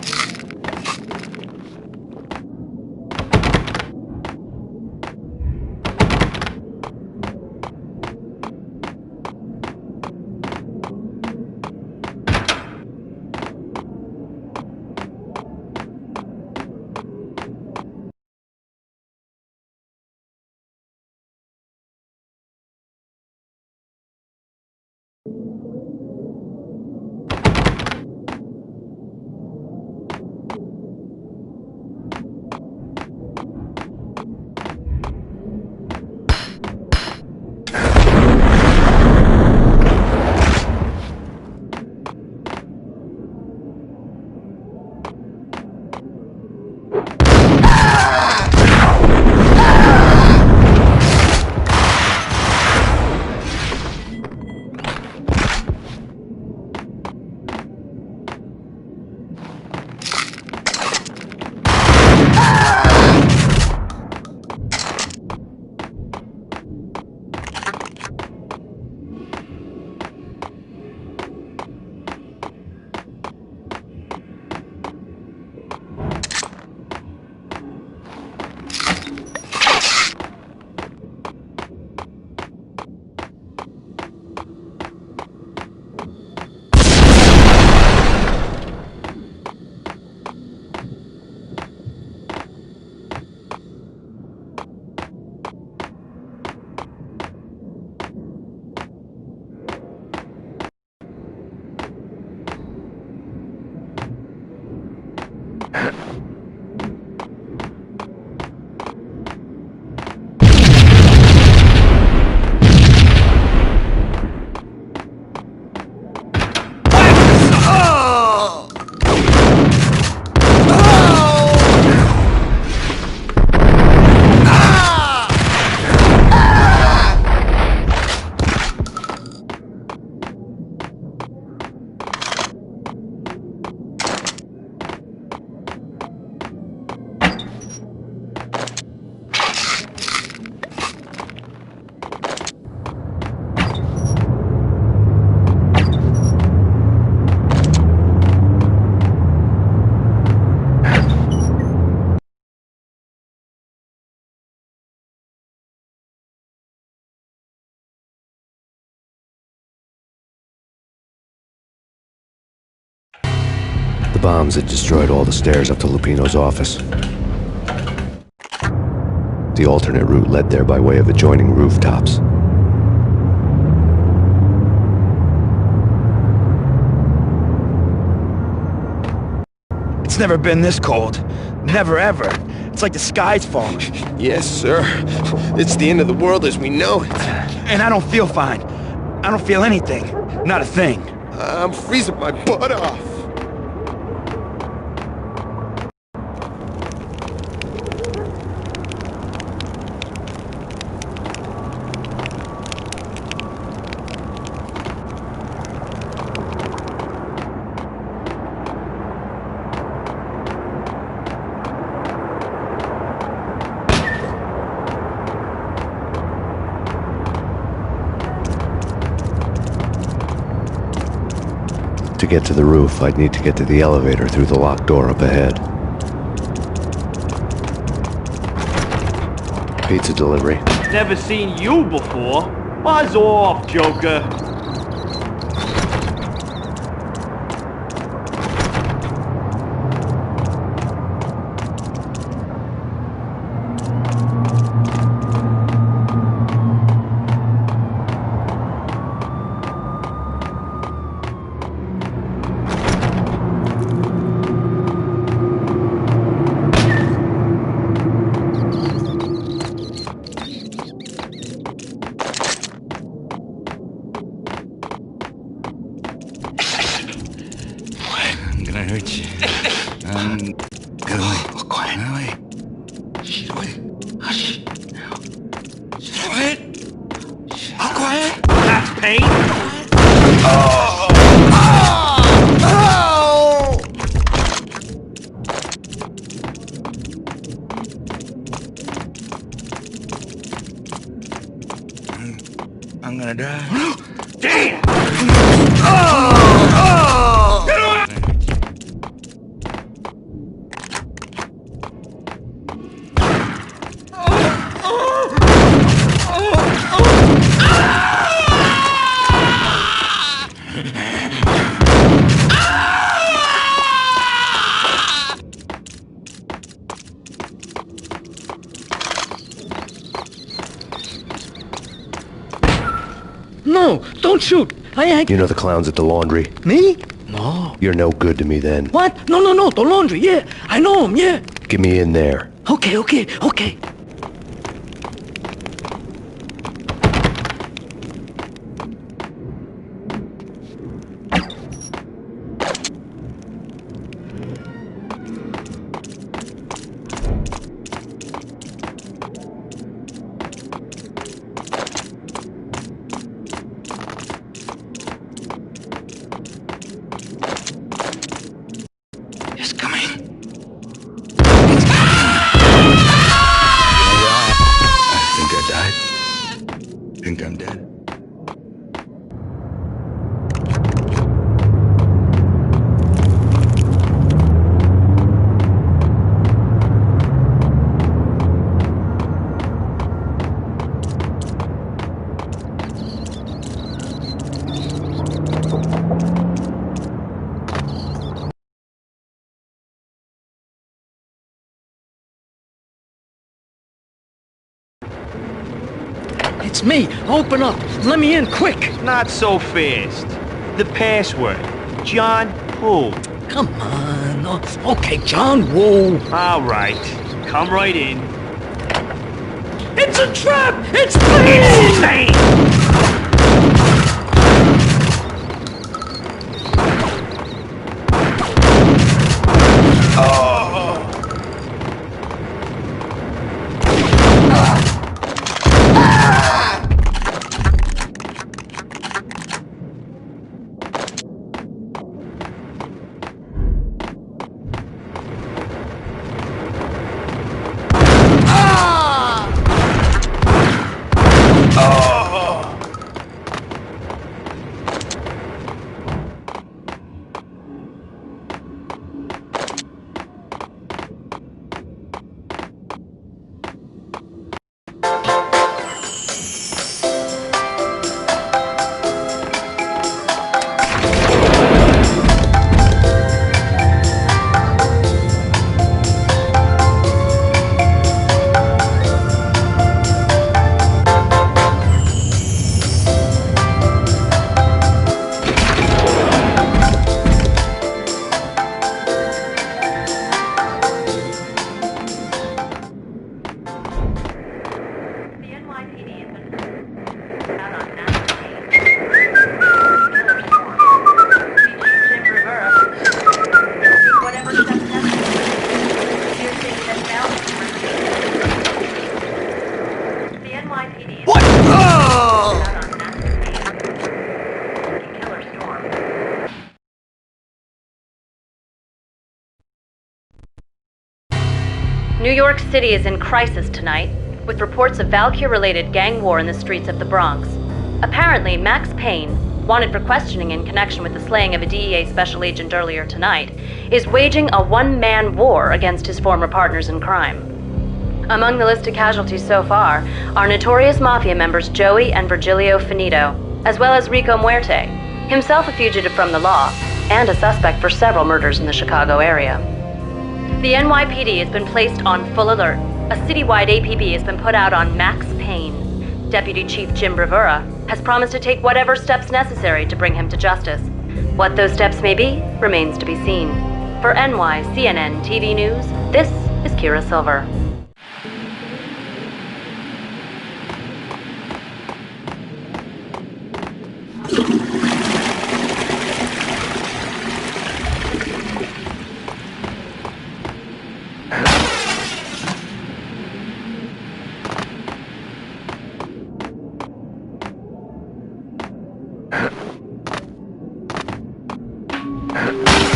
The bombs had destroyed all the stairs up to Lupino's office. The alternate route led there by way of adjoining rooftops. It's never been this cold. Never ever. It's like the sky's falling. Yes, sir. It's the end of the world as we know it. And I don't feel fine. I don't feel anything. Not a thing. I'm freezing my butt off. To get to the roof, I'd need to get to the elevator through the locked door up ahead. Pizza delivery. Never seen you before. Buzz off, Joker. I'm gonna hurt you. Get away. Oh, quiet. Get away. Shh, away. Hush. Now. Shh, quiet. All quiet. That's Payne. Oh! I'm gonna die. Damn! Get away! No, don't shoot. I ain't... You know the clowns at the laundry? Me? No. You're no good to me then. What? No, the laundry, yeah. I know him, yeah. Get me in there. Okay. It's coming. I think I died. Think I'm dead. It's me. Open up. Let me in, quick. Not so fast. The password. John who? Come on. Oh, okay, John Woo. All right. Come right in. It's a trap! It's Payne! New York City is in crisis tonight, with reports of Valkyr-related gang war in the streets of the Bronx. Apparently, Max Payne, wanted for questioning in connection with the slaying of a DEA special agent earlier tonight, is waging a one-man war against his former partners in crime. Among the listed casualties so far are notorious mafia members Joey and Virgilio Finito, as well as Rico Muerte, himself a fugitive from the law, and a suspect for several murders in the Chicago area. The NYPD has been placed on full alert. A citywide APB has been put out on Max Payne. Deputy Chief Jim Bravura has promised to take whatever steps necessary to bring him to justice. What those steps may be remains to be seen. For NYCNN TV News, this is Kira Silver.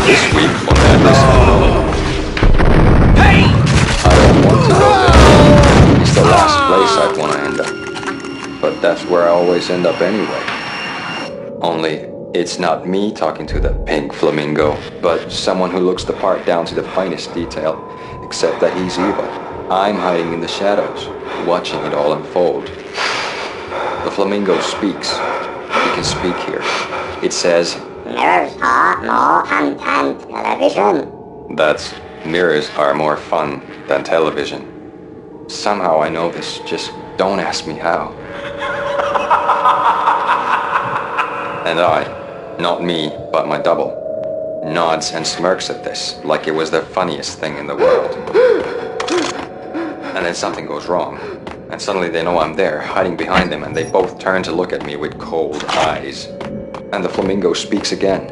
This week on that list. Hey! I don't want to go there. It's the last place I'd want to end up. But that's where I always end up anyway. Only, it's not me talking to the pink flamingo, but someone who looks the part down to the finest detail, except that he's evil. I'm hiding in the shadows, watching it all unfold. The flamingo speaks. He can speak here. It says, mirrors are more fun than television. That's mirrors are more fun than television. Somehow I know this, just don't ask me how. And I, not me, but my double, nods and smirks at this like it was the funniest thing in the world. And then something goes wrong, and suddenly they know I'm there, hiding behind them, and they both turn to look at me with cold eyes. And the flamingo speaks again.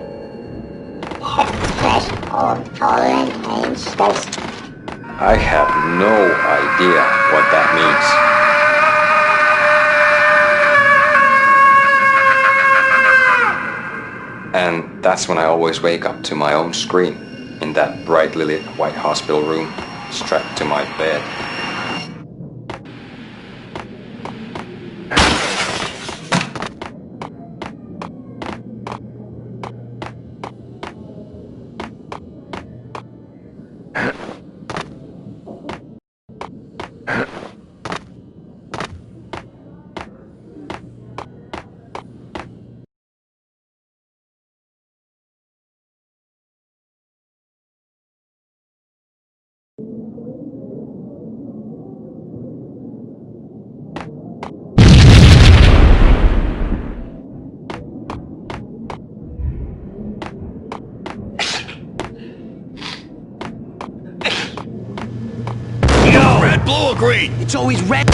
Threshold tolerant range space. I have no idea what that means. And that's when I always wake up to my own scream in that brightly lit white hospital room, strapped to my bed. Red, blue, or green? It's always red.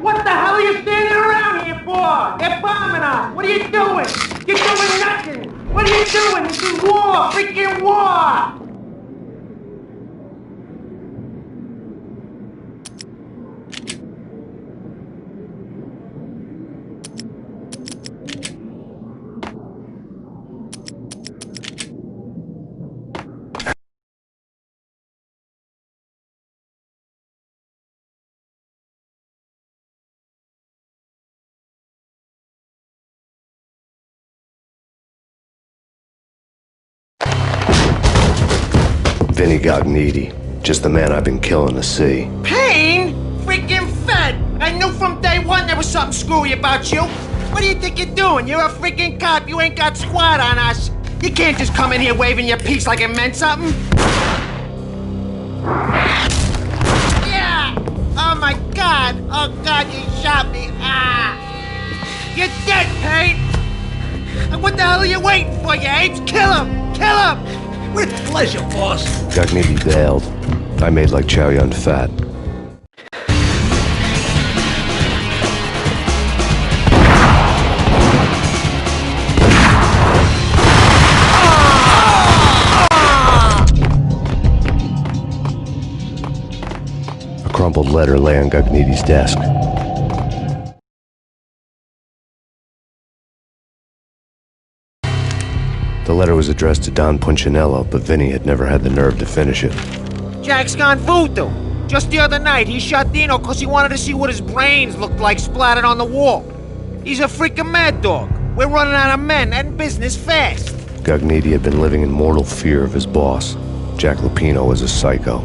What the hell are you standing around here for? They're bombing us. What are you doing? You're doing nothing. What are you doing? This is war. Freaking war. Vinny Gognitti, just the man I've been killing to see. Payne? Freaking fed! I knew from day one there was something screwy about you. What do you think you're doing? You're a freaking cop. You ain't got squad on us. You can't just come in here waving your piece like it meant something. Yeah! Oh my God! Oh God, you shot me! Ah! You're dead, Payne! What the hell are you waiting for, you apes? Kill him! Kill him! With pleasure, boss. Gognitti bailed. I made like Chow Yun Fat. A crumpled letter lay on Gognitti's desk. The letter was addressed to Don Punchinello, but Vinny had never had the nerve to finish it. Jack's gone voodoo. Just the other night, he shot Dino because he wanted to see what his brains looked like splattered on the wall. He's a freaking mad dog. We're running out of men and business fast. Gognitti had been living in mortal fear of his boss. Jack Lupino was a psycho.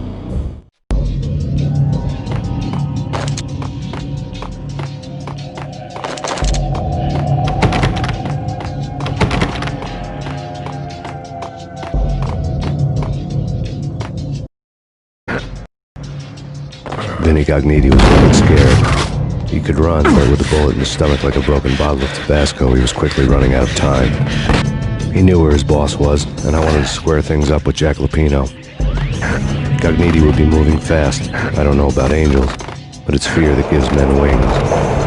Vinny Gognitti was running scared. He could run, but with a bullet in his stomach like a broken bottle of Tabasco, he was quickly running out of time. He knew where his boss was, and I wanted to square things up with Jack Lupino. Gognitti would be moving fast. I don't know about angels, but it's fear that gives men wings.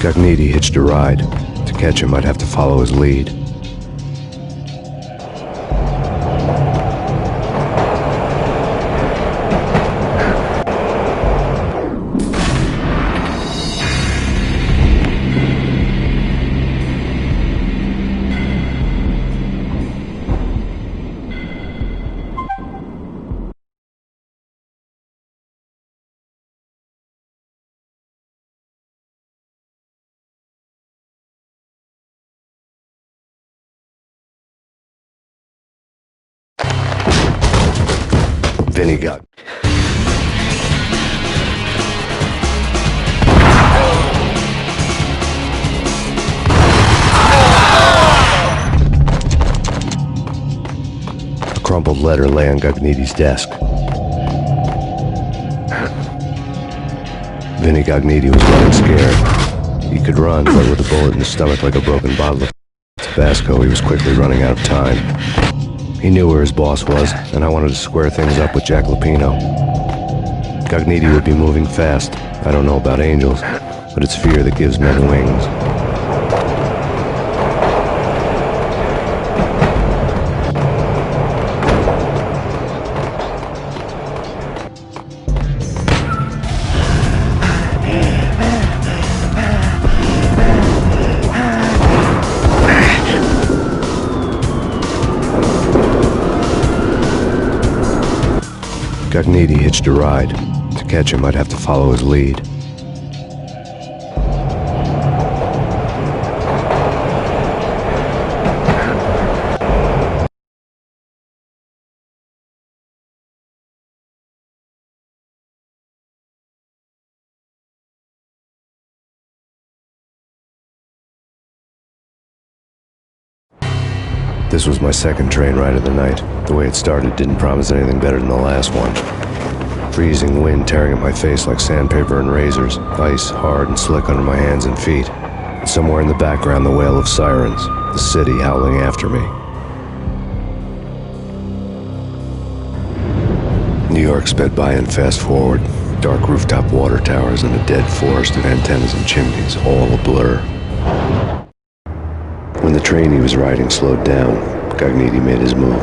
Gognitti hitched a ride. To catch him, I'd have to follow his lead. Vinny got. A crumpled letter lay on Gognitti's desk. Vinny Gognitti was running scared. He could run, but with a bullet in his stomach like a broken bottle of Tabasco, he was quickly running out of time. He knew where his boss was, and I wanted to square things up with Jack Lupino. Gognitti would be moving fast. I don't know about angels, but it's fear that gives men wings. Gognitti hitched a ride. To catch him, I'd have to follow his lead. This was my second train ride of the night. The way it started didn't promise anything better than the last one. Freezing wind tearing at my face like sandpaper and razors, ice hard and slick under my hands and feet. And somewhere in the background, the wail of sirens, the city howling after me. New York sped by in fast forward. Dark rooftop water towers and a dead forest of antennas and chimneys, all a blur. When the train he was riding slowed down, Gognitti made his move.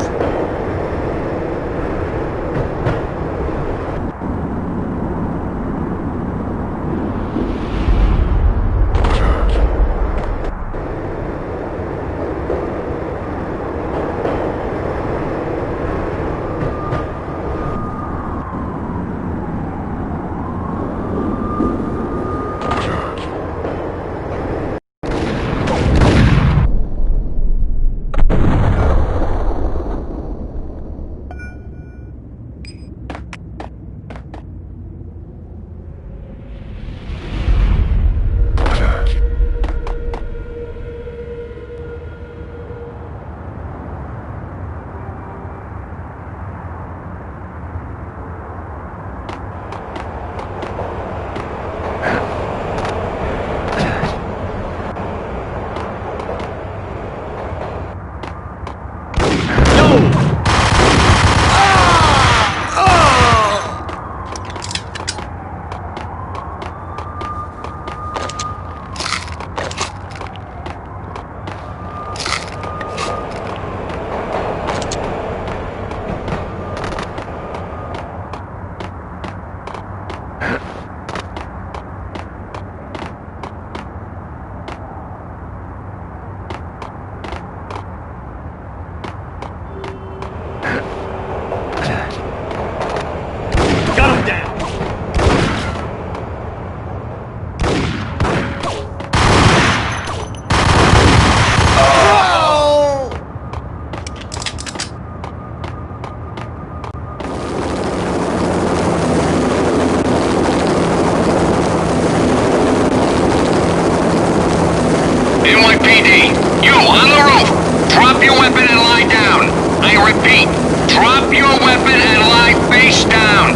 Drop your weapon and lie down. I repeat, drop your weapon and lie face down.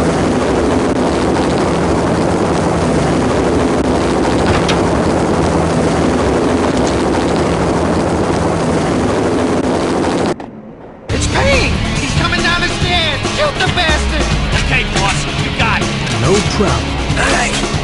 It's Payne! He's coming down the stairs! Shoot the bastard! Okay, boss, you got it. No problem. All right.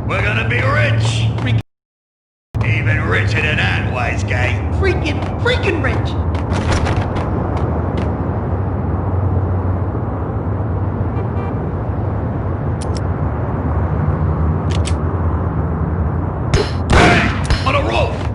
We're gonna be rich! Even richer than that, wise guy. Freaking rich! On a roll!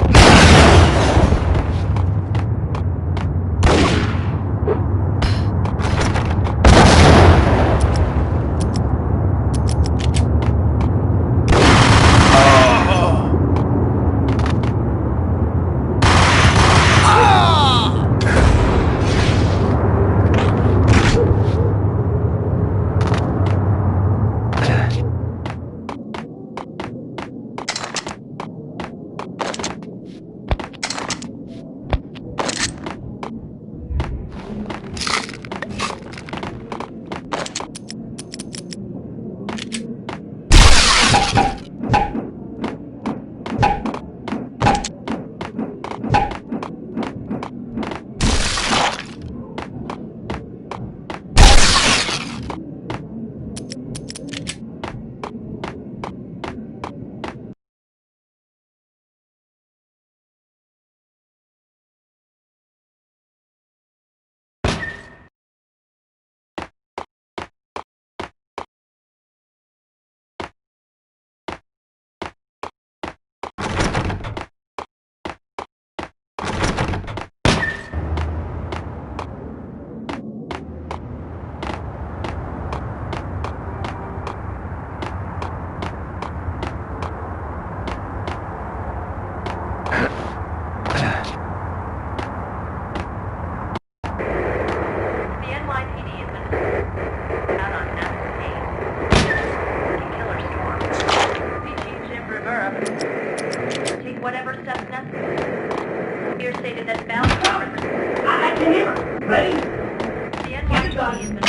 whatever steps necessary. Here stated that Valkyrie... I can hear her. Ready? The NYPD has been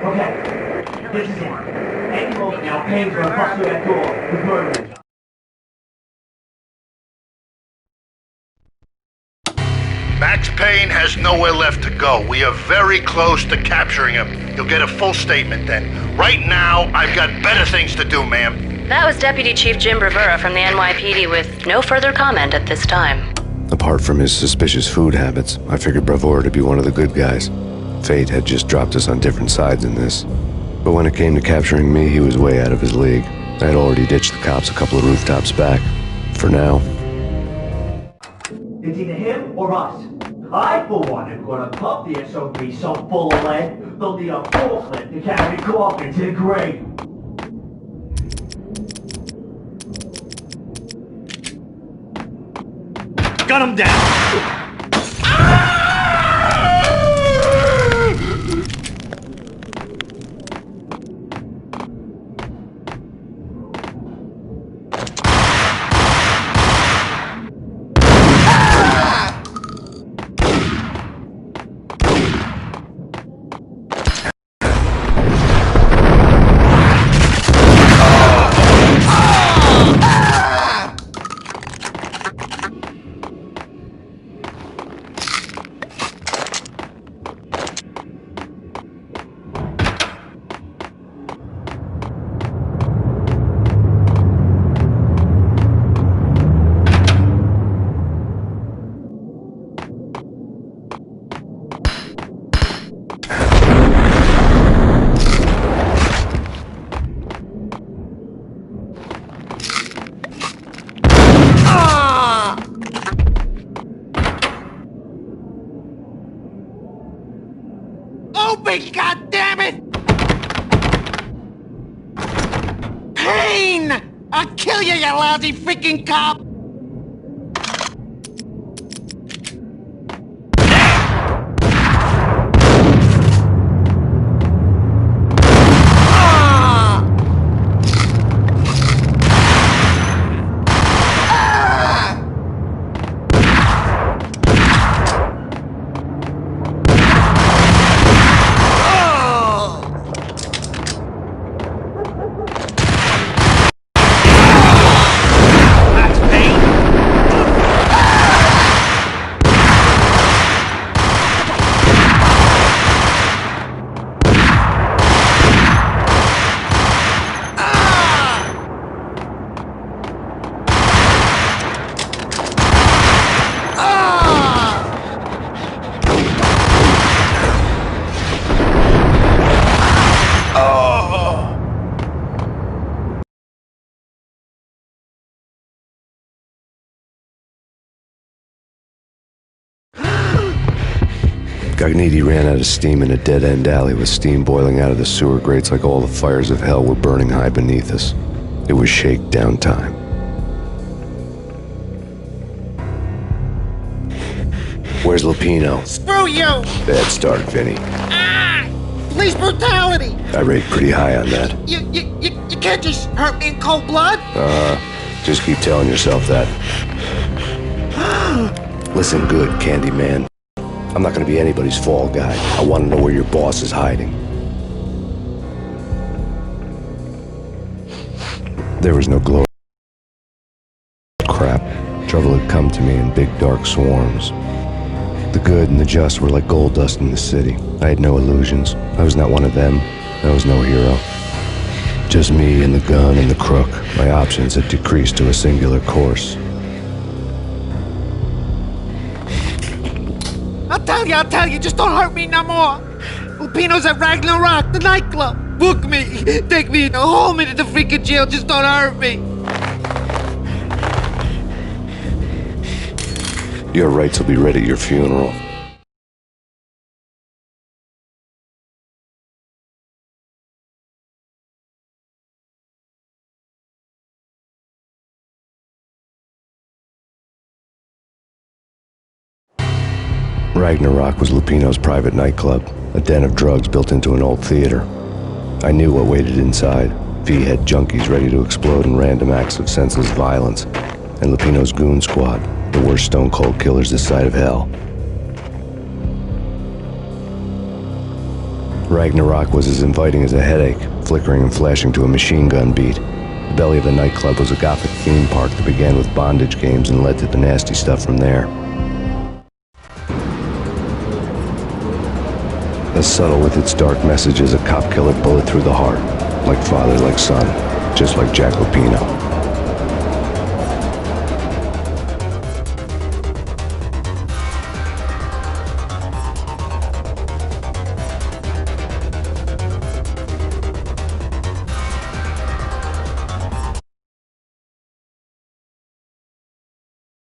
Okay. This is it. Any moment now, Payne's gonna bust through that door with murder. Max Payne has nowhere left to go. We are very close to capturing him. You'll get a full statement then. Right now, I've got better things to do, ma'am. That was Deputy Chief Jim Rivera from the NYPD with no further comment at this time. Apart from his suspicious food habits, I figured Bravura to be one of the good guys. Fate had just dropped us on different sides in this. But when it came to capturing me, he was way out of his league. I had already ditched the cops a couple of rooftops back. For now. It's either him or us. I, for one, am gonna pump the SOB so full of lead, they'll need a forklift to carry the coffin to the grave. Gun him down! me, goddammit! Payne! I'll kill you, you lousy freaking cop! Gagniti ran out of steam in a dead-end alley with steam boiling out of the sewer grates like all the fires of hell were burning high beneath us. It was shakedown time. Where's Lupino? Screw you! Bad start, Vinny. Police brutality! I rate pretty high on that. You can't just hurt me in cold blood? Just keep telling yourself that. Listen good, Candyman. I'm not gonna be anybody's fall guy. I want to know where your boss is hiding. There was no glow. Crap. Trouble had come to me in big dark swarms. The good and the just were like gold dust in the city. I had no illusions. I was not one of them. I was no hero. Just me and the gun and the crook. My options had decreased to a singular course. I'll tell you, just don't hurt me no more. Lupino's at Ragnarok, the nightclub. Book me, take me, haul me to the freaking jail, just don't hurt me. Your rights will be read at your funeral. Ragnarok was Lupino's private nightclub, a den of drugs built into an old theater. I knew what waited inside. V-head junkies ready to explode in random acts of senseless violence, and Lupino's goon squad, the worst stone-cold killers this side of hell. Ragnarok was as inviting as a headache, flickering and flashing to a machine gun beat. The belly of the nightclub was a gothic theme park that began with bondage games and led to the nasty stuff from there. As subtle with its dark message as a cop killer bullet through the heart. Like father, like son. Just like Jack Lupino.